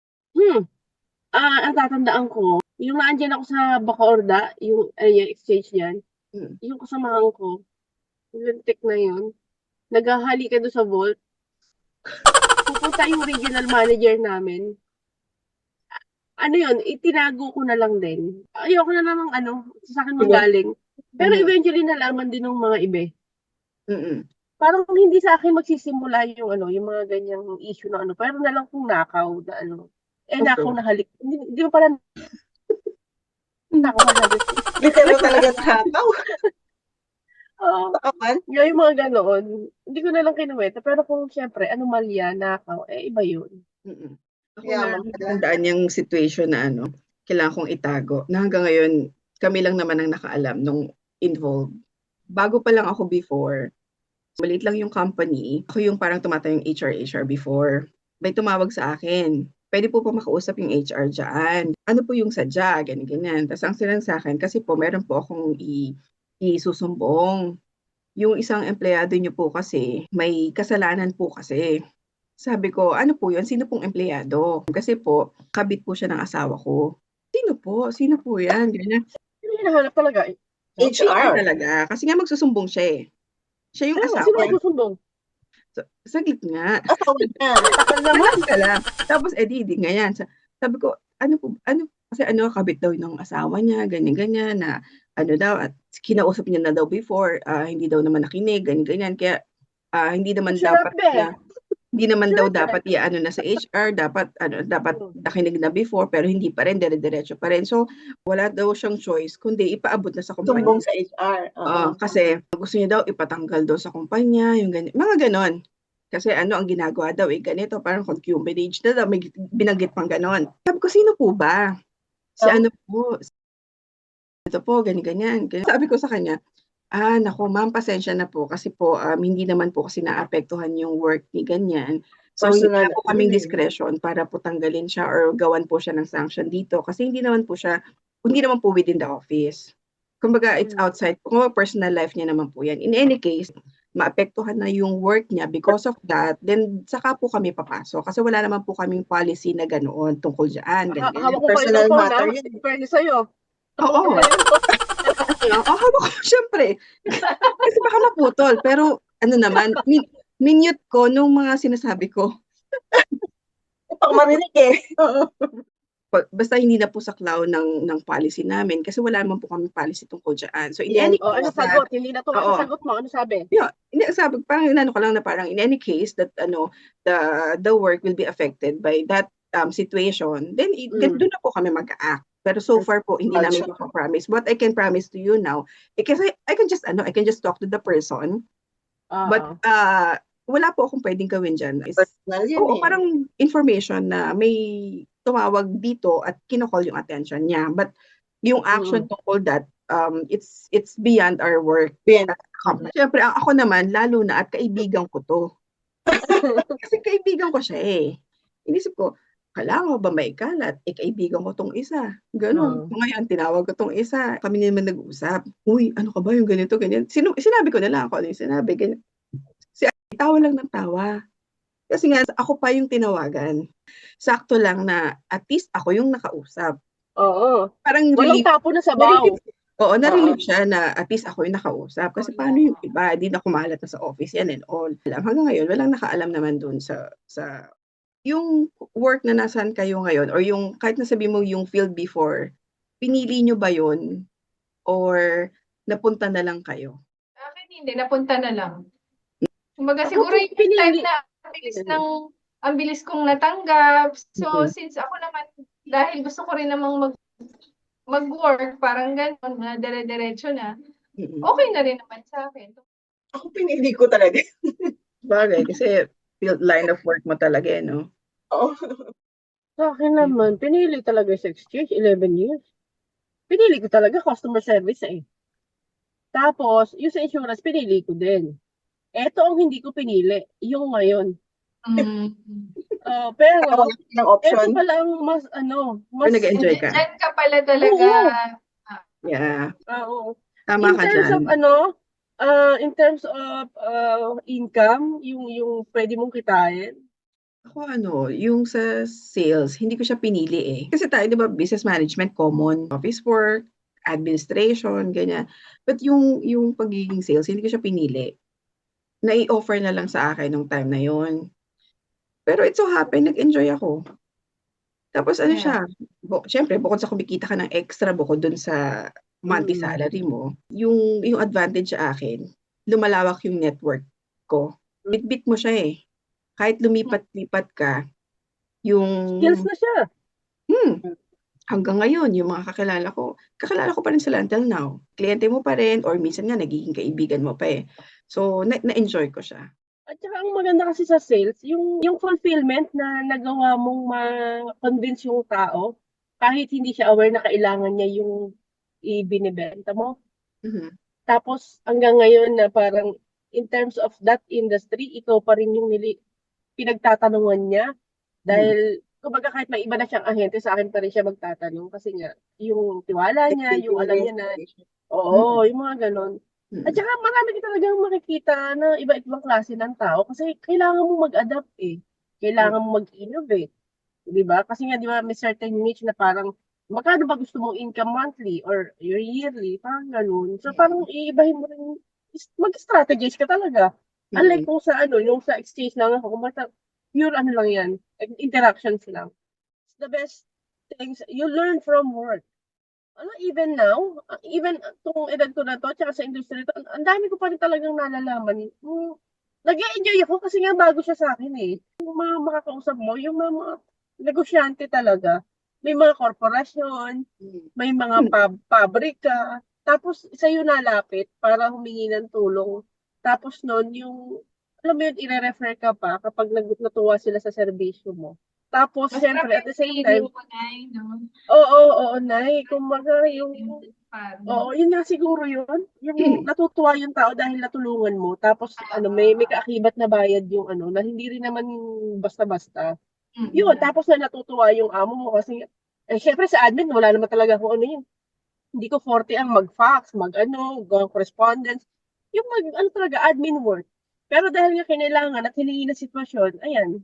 Ang tatandaan ko, yung naandyan ako sa Bacoorda, yung exchange yan, yung kasamahan ko, yung tech na yun, naghahali ka doon sa vault, pupunta yung regional manager namin. Itinago ko na lang din. Ayoko na namang sa akin manggaling. Pero eventually nalaman din ng mga iba. Parang hindi sa akin magsisimula yung yung mga ganyang issue na pero na lang kung nakaw na nakaw na halik. Hindi mo pala nakaw na halik. Literal talaga nakaw. Yung mga ganoon. Hindi ko na lang kinuwenta. Pero kung syempre, anomalya, nakaw, iba yun. Ako natandaan yung situation na kailangan kong itago. Na hanggang ngayon, kami lang naman ang nakaalam nung involved. Bago pa lang ako before, maliit lang yung company. Ako yung parang tumatayong HR before. May tumawag sa akin. Pwede po makausap yung HR dyan. Ano po yung sadya? Ganyan. Tapos ang silang sa akin, kasi po meron po akong isusumbong. Yung isang empleyado nyo po kasi, may kasalanan po kasi. Sabi ko, ano po yun? Sino pong empleyado? Kasi po, kabit po siya ng asawa ko. Sino po yan? Ganyan. Sino hinahanap talaga? HR talaga. Kasi nga magsusumbong siya eh. Siya yung asawa. Sino magsusumbong? Saglit nga. Asawa niya. Naman ka lang. Tapos, di nga yan. Sabi ko, kasi kabit daw ng asawa niya, ganyan-ganyan, na ano daw, at kinausap niya na daw before, hindi daw naman nakinig, ganyan. Kaya hindi naman Sarap dapat be. na, hindi naman daw Sarap dapat i-ano na sa HR, dapat Mm. nakinig na before, pero hindi pa rin, dire-diretso pa rin. So, wala daw siyang choice, kundi ipaabot na sa kumpanya. Sumbong sa HR. Oo. Kasi gusto niya daw ipatanggal daw sa kumpanya, yung ganyan, mga ganon. Kasi ano ang ginagawa daw, ganito, parang concubinage na daw, may binanggit pang ganon. Sabi ko, sino po ba? Si Oh. ano po, ito po, ganyan. Sabi ko sa kanya, naku ma'am, pasensya na po kasi po hindi naman po kasi naapektuhan yung work ni ganyan. So, Personal. wala po kaming discretion para po tanggalin siya or gawan po siya ng sanction dito kasi hindi naman po within the office. Kumbaga, it's outside, kung personal life niya naman po yan. In any case, maapektuhan na yung work niya because of that, then saka po kami papasok kasi wala naman po kaming policy na ganoon tungkol dyan. Ganyan. Hawak ko kayo Personal ng phone, matter ha? yun. Depende sa'yo. Oo. Hawak ko, syempre. Kasi baka maputol. Pero ano naman, minute ko nung mga sinasabi ko. Pang marinig eh. Basta hindi na po saklaw ng policy namin kasi wala naman po kami policy tungkol dyan. So in any Ano case, sagot? Hindi na to Oo. sagot mo. Ano sabi? hindi sabi, parang inano ko lang na parang in any case that the work will be affected by that situation, then doon na po kami mag-act. Pero so far po hindi namin promise. What I can promise to you now, kasi I can just talk to the person, but wala po akong pwedeng gawin dyan. Personal yun Oo, eh. parang information na may tumawag dito at kinocall yung attention niya. But yung action tungkol that, it's beyond our work. Beyond. Siyempre, ako naman, lalo na at kaibigan ko to. Kasi kaibigan ko siya eh. Inisip ko, kailangan ba may kalat? Kaibigan ko tong isa. Ganon. Ngayon, tinawag ko tong isa. Kami naman nag-usap. Uy, ano ka ba yung ganito, ganyan? Sinabi ko na lang ako ano yung sinabi. Ganyan. Tawa lang ng tawa. Kasi nga, ako pa yung tinawagan. Sakto lang na at least ako yung nakausap. Oo. Parang Walang relief. tapo na sabaw. Oo, na-relieve siya na at least ako yung nakausap. Kasi paano yung iba? Di na kumalat na sa office yan and all. Hanggang ngayon, walang nakaalam naman dun sa yung work na nasaan kayo ngayon or yung kahit nasabi mo yung field before, pinili nyo ba yun? Or napunta na lang kayo? Akin hindi, napunta na lang. Kumbaga Ako siguro yung pinili. time na ang bilis kong natanggap. So, since ako naman, dahil gusto ko rin namang mag-work, parang gano'n, na dire-diretso na, okay na rin naman sa akin. Ako pinili ko talaga. Bagay, kasi field line of work mo talaga, no? Oo. Sa akin naman, pinili talaga sa exchange, 11 years. Pinili ko talaga customer service eh. Tapos, yung sa insurance, pinili ko din. Eto ang hindi ko pinili, yung ngayon. Pero, ng option. eto pala ang mas, mas... nag-enjoy ka? Diyan ka pala talaga. Yeah. Oo. Tama ka dyan. In terms of income, yung pwede mong kitain. Ako yung sa sales, hindi ko siya pinili eh. Kasi tayo, di ba, business management, common, office work, administration, ganyan. But yung pagiging sales, hindi ko siya pinili. Nai-offer na lang sa akin nung time na yon. Pero it so happen, nag-enjoy ako. Tapos siya, syempre, bukod sa kumikita ka ng extra, bukod dun sa monthly salary mo, yung advantage sa akin, lumalawak yung network ko. Bit-bit mo siya eh. Kahit lumipat-lipat ka, yung... Skills na siya. Hanggang ngayon, yung mga kakilala ko pa rin sila until now. Kliyente mo pa rin, or minsan nga nagiging kaibigan mo pa eh. So, na-enjoy ko siya. At saka ang maganda kasi sa sales, yung fulfillment na nagawa mong ma-convince yung tao, kahit hindi siya aware na kailangan niya yung ibinibenta mo. Tapos hanggang ngayon na parang in terms of that industry, ikaw pa rin yung pinagtatanungan niya. Dahil, kumbaga kahit may iba na siyang ahente, sa akin pa rin siya magtatanong. Kasi nga, yung tiwala niya, yung alam niya na, yung mga ganon. At saka marami ka talagang makikita na iba-ibang klase ng tao kasi kailangan mo mag-adapt eh. Kailangan mo mag-innovate. Diba? Kasi nga, di ba, may certain niche na parang, magkano ba gusto mong income monthly or your yearly? Parang ganun. So, parang iibahin mo rin, mag-strategize ka talaga. Unlike kung sa yung sa exchange lang ako, pure lang yan, interactions lang. The best things, you learn from work. Even now, even tong edad ko na 'to, tsaka sa industry 'to, ang dami ko pa rin talagang nalalaman. Nag-e-enjoy ako kasi nga bago siya sa'kin, eh. Yung mga makakausap mo, yung mga negosyante talaga. May mga korporasyon, may mga pabrika, tapos sa'yo lalapit para humingi ng tulong. Tapos nun yung alam mo yun, ire-refer ka pa kapag natuwa sila sa serbisyo mo. Tapos Masarap siyempre at yung the same feeling time mo, Nay, no? oo, oo, Nay. Kumbaga yung Parang, oo, yun nga siguro yun. Yung natutuwa yung tao dahil natulungan mo. Tapos may kaakibat na bayad yung na hindi rin naman basta-basta. Yun, tapos na natutuwa yung amo mo kasi syempre sa admin wala naman talaga kung ano yun. Hindi ko forte ang mag-fax, go correspondence. Yung talaga admin work. Pero dahil nga kinailangan at hiningi na sitwasyon, ayan,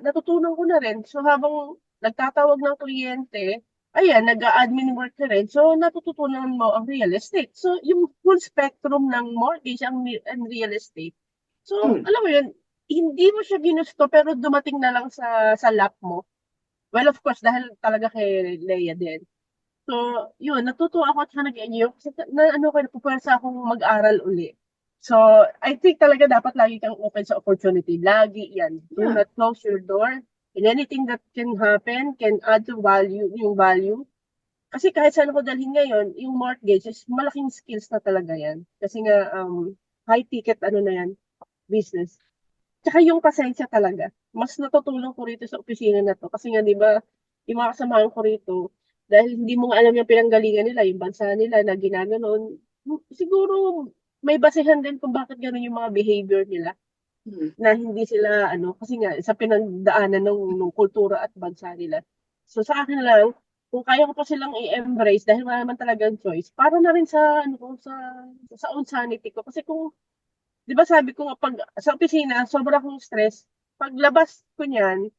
natutunan ko na rin. So habang nagtatawag ng kliyente, ayan, nag-a-admin work ka rin. So natututunan mo ang real estate. So yung full spectrum ng mortgage and real estate. So alam mo yun, hindi mo siya ginusto pero dumating na lang sa lap mo. Well, of course, dahil talaga kay Leia din. So, yun, natutuwa ako at saka nag-enjoy kasi napupuwersa akong mag-aral uli. So, I think talaga dapat lagi kang open sa opportunity. Lagi yan. Do Yeah. not close your door. And anything that can happen can add to yung value. Kasi kahit saan ako dalhin ngayon, yung mortgage is malaking skills na talaga yan. Kasi nga, high ticket na yan, business. Tsaka yung pasensya talaga. Mas natutulong ko rito sa opisina na 'to kasi nga 'di ba, yung mga kasamahan ko rito, dahil hindi mo nga alam yung pinanggalingan nila, yung bansa nila na ginaganon, siguro may basehan din kung bakit gano'n yung mga behavior nila na hindi sila kasi nga sa pinagdaanan nung kultura at bansa nila. So sa akin lang, kung kaya ko pa silang i-embrace dahil wala naman talagang choice, para na rin sa sa own sanity ko. Kasi kung 'di ba sabi ko nga 'pag sa opisina sobra akong stress, paglabas ko niyan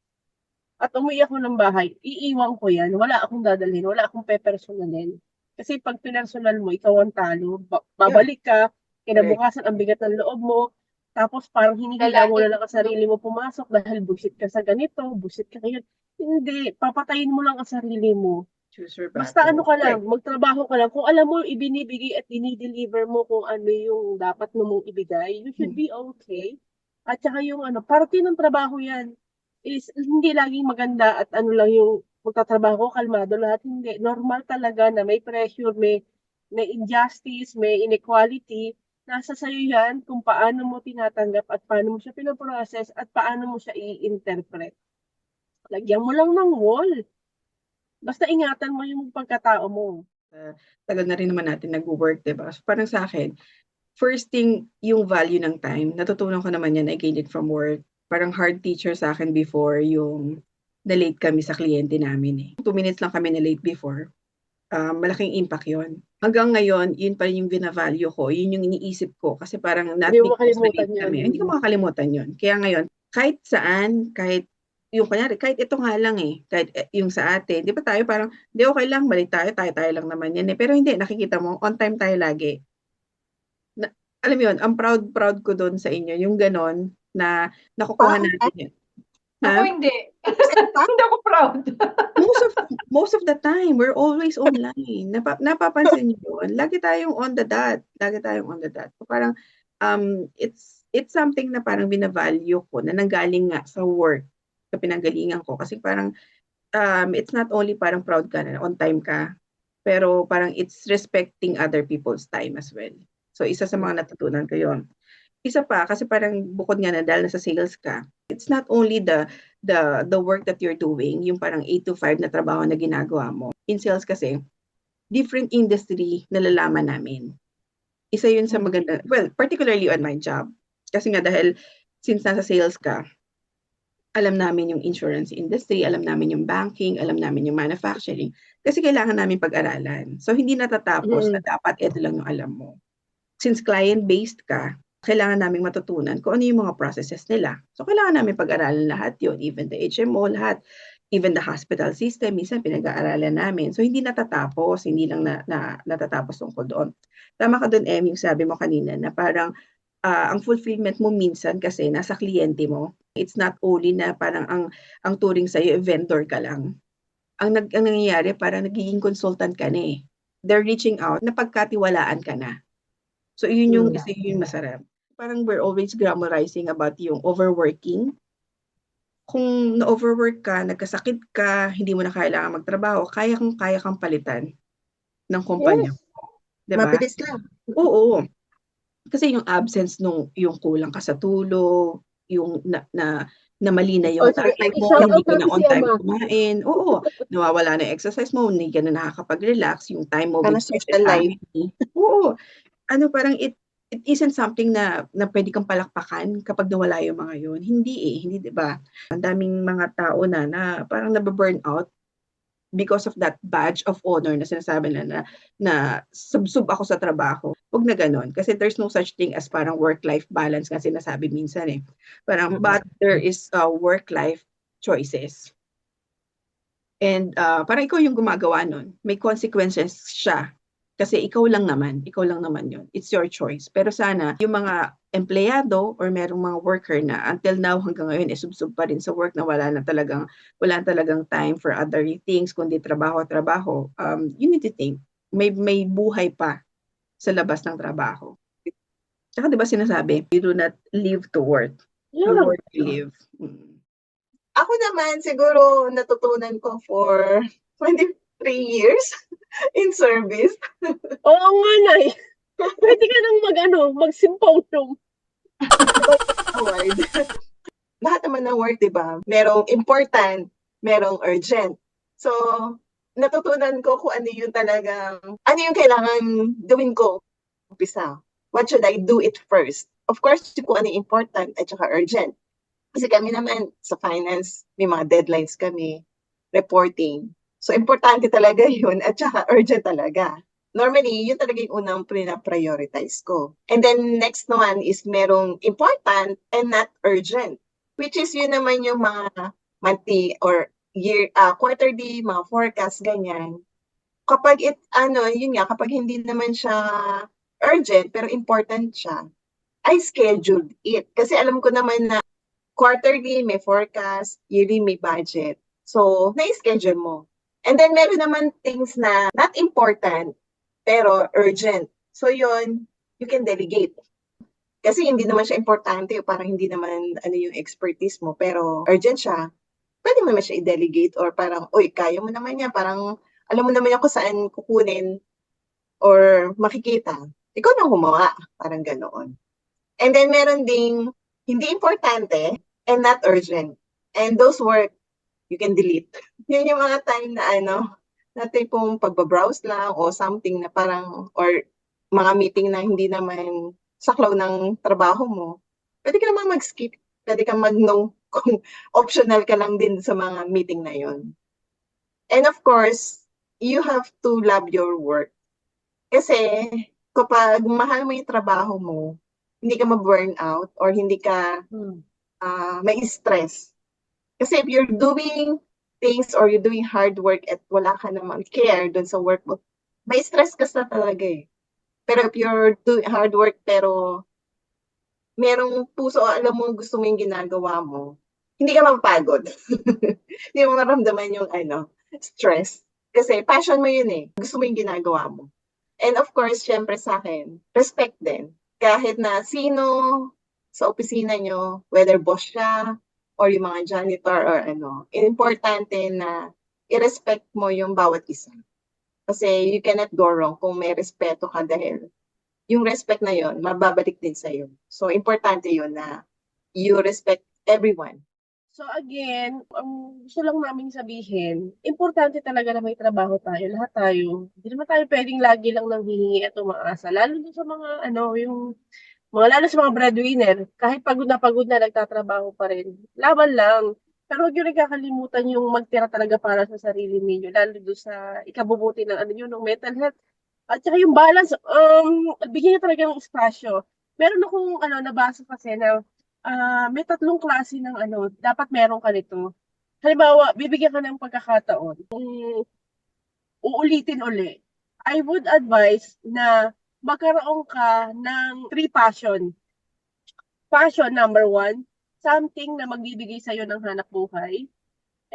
at umuwi ako ng bahay, iiwan ko 'yan, wala akong dadalhin, wala akong pepersonalin. Kasi 'pag pinersonal mo, ikaw ang talo, babalik ka, kinabukasan ang bigat ng loob mo, tapos parang hinihila mo na lang ang sarili mo pumasok dahil buwisit ka sa ganito, buwisit ka ngayon. Hindi, papatayin mo lang ang sarili mo. Choose your Basta battle. ka lang, magtrabaho ka lang. Kung alam mo ibinibigay at dini-deliver mo kung ano yung dapat mong ibigay, you should be okay. At saka yung parte ng trabaho yan is hindi laging maganda at lang yung magtatrabaho, kalmado lahat. Hindi. Normal talaga na may pressure, may injustice, may inequality. Nasa sa'yo yan kung paano mo tinatanggap at paano mo siya pinoprocess at paano mo siya i-interpret. Lagyan mo lang ng wall. Basta ingatan mo yung pagkatao mo. Tagal na rin naman natin nag-work, diba? So, parang sa akin, first thing, yung value ng time. Natutunan ko naman yan, I gained it from work. Parang hard teacher sa akin before yung na-late kami sa kliyente namin. 2 minutes lang kami na-late before. Malaking impact yon. Hanggang ngayon, yun pa rin yung bina-value ko. Yun yung iniisip ko. Kasi parang not Hindi mo because makalimutan na-late yun. kami. Hindi ko makakalimutan yun. Kaya ngayon, kahit saan, kahit yung kanyari, kahit ito nga lang kahit yung sa atin, di ba tayo parang, di okay lang, balik tayo lang naman yan Pero hindi, nakikita mo, on time tayo lagi. Alam mo yun, ang proud ko doon sa inyo, yung ganon, na nakukuha natin yun. Ako hindi. Hindi ako proud. Most of the time, we're always online. Napapansin niyo yun? Lagi tayong on the dot. So parang, it's something na parang bina-value ko na nanggaling nga sa work, sa pinanggalingan ko. Kasi parang, it's not only parang proud ka na on time ka, pero parang it's respecting other people's time as well. So isa sa mga natutunan ko yun. Isa pa, kasi parang bukod nga na dahil nasa sales ka, it's not only the work that you're doing, yung parang 8 to 5 na trabaho na ginagawa mo. In sales kasi, different industry na nalalaman namin. Isa yun sa maganda, well, particularly on my job. Kasi nga dahil, since nasa sales ka, alam namin yung insurance industry, alam namin yung banking, alam namin yung manufacturing. Kasi kailangan namin pag-aralan. So, hindi natatapos na dapat ito lang yung alam mo. Since client-based ka, kailangan namin matutunan kung ano yung mga processes nila. So, kailangan namin pag-aralan lahat yun, even the HMO, lahat, even the hospital system, minsan pinag-aaralan namin. So, hindi natatapos, hindi lang natatapos tungkol doon. Tama ka doon, Em, yung sabi mo kanina, na parang ang fulfillment mo minsan kasi nasa kliyente mo. It's not only na parang ang turing sa'yo, vendor ka lang. ang nangyayari parang nagiging consultant ka na eh. They're reaching out, napagkatiwalaan ka na. So yun yung masarap. Parang we're always glamorizing about yung overworking. Kung na-overwork ka, nagkasakit ka, hindi mo na kailangan magtrabaho, kaya kang palitan ng kumpanya. Yes. Diba? Mabilis lang. Oo. Kasi yung absence yung kulang ka sa tulog, yung na mali na yung sige, time mo, i-shout hindi out ka na natin on si time Ama. kumain. Oo, nawawala na yung exercise mo, hindi ka na nakakapag-relax, yung time mo Para with friends social and life. family. Oo. Parang it isn't something na pwede kang palakpakan kapag nawala yung mga yun. Hindi, 'di ba? Ang daming mga tao na parang nabu-burnout because of that badge of honor na sinasabi na sub ako sa trabaho. Huwag na gano'n. Kasi there's no such thing as parang work-life balance nga sinasabi minsan eh. Parang, but there is work-life choices. And parang ikaw yung gumagawa nun. May consequences siya. Kasi ikaw lang naman yun. It's your choice. Pero sana, yung mga empleyado or merong mga worker na until now hanggang ngayon, sub-sub pa rin sa work na wala talagang time for other things, kundi trabaho. You need to think, may buhay pa sa labas ng trabaho. Tsaka di ba sinasabi, you do not live to work. You Yeah. work to live. Ako naman, siguro natutunan ko for 23 years in service. Oo nga, Nay. Pwede ka nang mag-symposium. Award. Lahat naman ng work, di ba? Merong important, merong urgent. So, natutunan ko kung ano yung kailangan gawin ko. Umpisa. What should I do it first? Of course, kung ano yung important at saka urgent. Kasi kami naman sa finance, may mga deadlines kami, reporting. So, importante talaga yun at saka urgent talaga. Normally, yun talaga yung unang prioritize ko. And then, next one is merong important and not urgent. Which is yun naman yung mga monthly or quarterly, mga forecast, ganyan. Kapag kapag hindi naman siya urgent, pero important siya, I scheduled it. Kasi alam ko naman na quarterly may forecast, yearly may budget. So, na-schedule mo. And then, meron naman things na not important, pero urgent. So, yun, you can delegate. Kasi hindi naman siya importante o parang hindi naman yung expertise mo, pero urgent siya, pwede mo naman siya i-delegate or parang, uy, kaya mo naman yan. Parang, alam mo naman yan kung saan kukunin or makikita. Ikaw nang gumawa. Parang ganoon. And then, meron ding hindi importante and not urgent. And those work, you can delete. Yun yung mga time na tipong pagbabrowse lang o something na parang, or mga meeting na hindi naman saklaw ng trabaho mo. Pwede ka naman mag-skip. Pwede ka mag-no kung optional ka lang din sa mga meeting na yun. And of course, you have to love your work. Kasi kapag mahal mo yung trabaho mo, hindi ka ma-burn out or hindi ka may stress. Kasi if you're doing things or you're doing hard work at wala ka naman care dun sa work mo, may stress ka sa talaga eh. Pero if you're doing hard work pero merong puso, alam mo gusto mo yung ginagawa mo, hindi ka mapapagod. Hindi mo maramdaman yung stress. Kasi passion mo yun eh. Gusto mo yung ginagawa mo. And of course, syempre sa akin, respect din. Kahit na sino sa opisina nyo, whether boss siya, or yung mga janitor, or importante na i-respect mo yung bawat isa. Kasi you cannot go wrong kung may respeto ka dahil yung respect na yun, mababalik din sa'yo. So, importante yun na you respect everyone. So again, ang gusto lang namin sabihin, importante talaga na may trabaho tayo, lahat tayo. Hindi naman tayo pwedeng lagi lang nang hihingi at umaasa. Lalo sa mga, lalo sa mga breadwinner, kahit pagod na nagtatrabaho pa rin. Laban lang. Pero huwag nyo rin kakalimutan yung magtira talaga para sa sarili ninyo, lalo doon sa ikabubuti ng ng mental health. At saka yung balance, bigyan nyo talaga ng espasyo. Meron akong nabasa kasi na may 3 klase ng dapat meron ka nito. Halimbawa, bibigyan ka ng pagkakataon. Kung uulitin uli, I would advise na magkaroon ka ng 3 passion. Passion number 1, something na magbibigay sa'yo ng hanap buhay.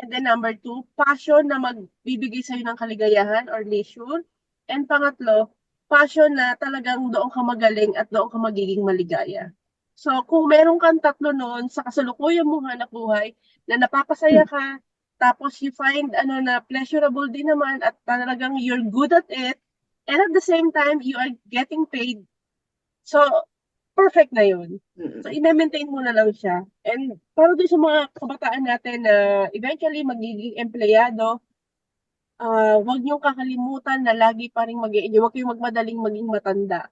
And then number 2, passion na magbibigay sa'yo ng kaligayahan or leisure. And pangatlo, passion na talagang doon ka magaling at doon ka magiging maligaya. So, kung meron kang tatlo noon sa kasalukuyan mong hanap buhay na napapasaya ka, tapos you find na pleasurable din naman at talagang you're good at it, and at the same time, you are getting paid. So, perfect na yun. Mm. So, i-maintain mo na lang siya. And para doon sa mga kabataan natin na eventually magiging empleyado, huwag niyong kakalimutan na lagi pa rin mag-i-enjoy. Huwag kayong magmadaling maging matanda.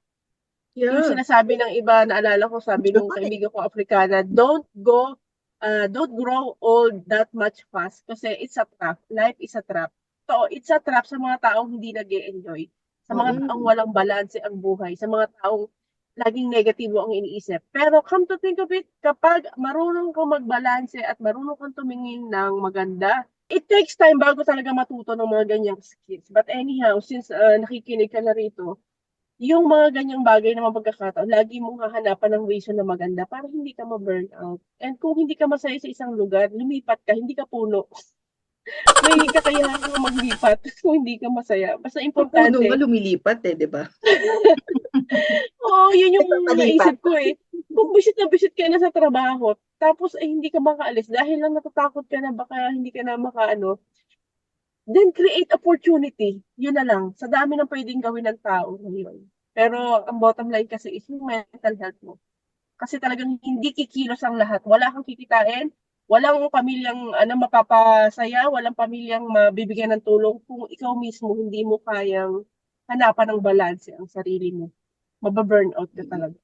Yung Yeah. sinasabi ng iba, naalala ko, sabi nung kaibigan ko Afrikana, don't grow old that much fast kasi it's a trap. Life is a trap. So, it's a trap sa mga taong hindi nag-e-enjoy. Sa mga taong walang balanse ang buhay. Sa mga taong laging negatibo ang iniisip. Pero come to think of it, kapag marunong kang magbalanse at marunong kang tumingin ng maganda, it takes time bago talaga matuto ng mga ganyang skills. But anyhow, since nakikinig ka na rito, yung mga ganyang bagay na mapagkakataon, lagi mong hahanapan ng reason na maganda para hindi ka ma-burn out. And kung hindi ka masaya sa isang lugar, lumipat ka, hindi ka puno. May kakayahan kang maglipat kung hindi ka masaya. Basta Puno importante. nga lumilipat di ba? Oo, yun yung Palipat. naisip ko eh. Kung bisit na bisit ka na sa trabaho, tapos hindi ka makaalis dahil lang natatakot ka na baka hindi ka na makaano, then create opportunity. Yun na lang. Sa dami ng pwedeng gawin ng tao ngayon. Pero ang bottom line kasi is yung mental health mo. Kasi talagang hindi kikilos ang lahat. Wala kang kikitain, walang pamilyang mapapasaya, walang pamilyang mabibigyan ng tulong kung ikaw mismo hindi mo kayang hanapan ng balanse ang sarili mo. Mababurnout ka talaga.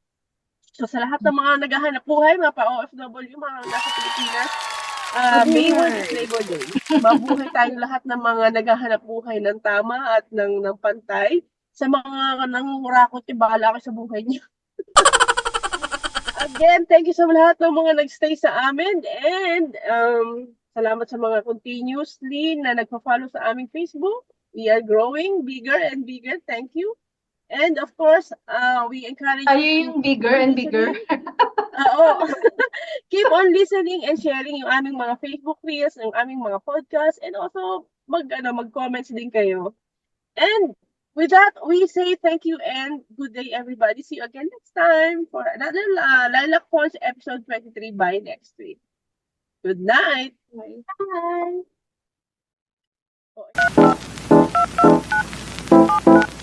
So sa lahat ng mga naghahanap buhay, mga pa-OFW, mga nasa Pilipinas, May 1 is Labor Day. Mabuhay tayong lahat ng mga naghahanap buhay ng tama at ng pantay. Sa mga nangungurakot, bahala ka sa buhay niyo. Again, thank you sa lahat ng mga nagstay sa amin and salamat sa mga continuously na nagpa-follow sa aming Facebook. We are growing bigger and bigger. Thank you. And of course, we encourage Tayo you yung bigger and bigger. Oo. Keep on listening and sharing yung aming mga Facebook reels, yung aming mga podcast, and also mag-comments din kayo. And with that, we say thank you and good day, everybody. See you again next time for another Lilac Falls episode 23 by next week. Good night. Bye. Bye.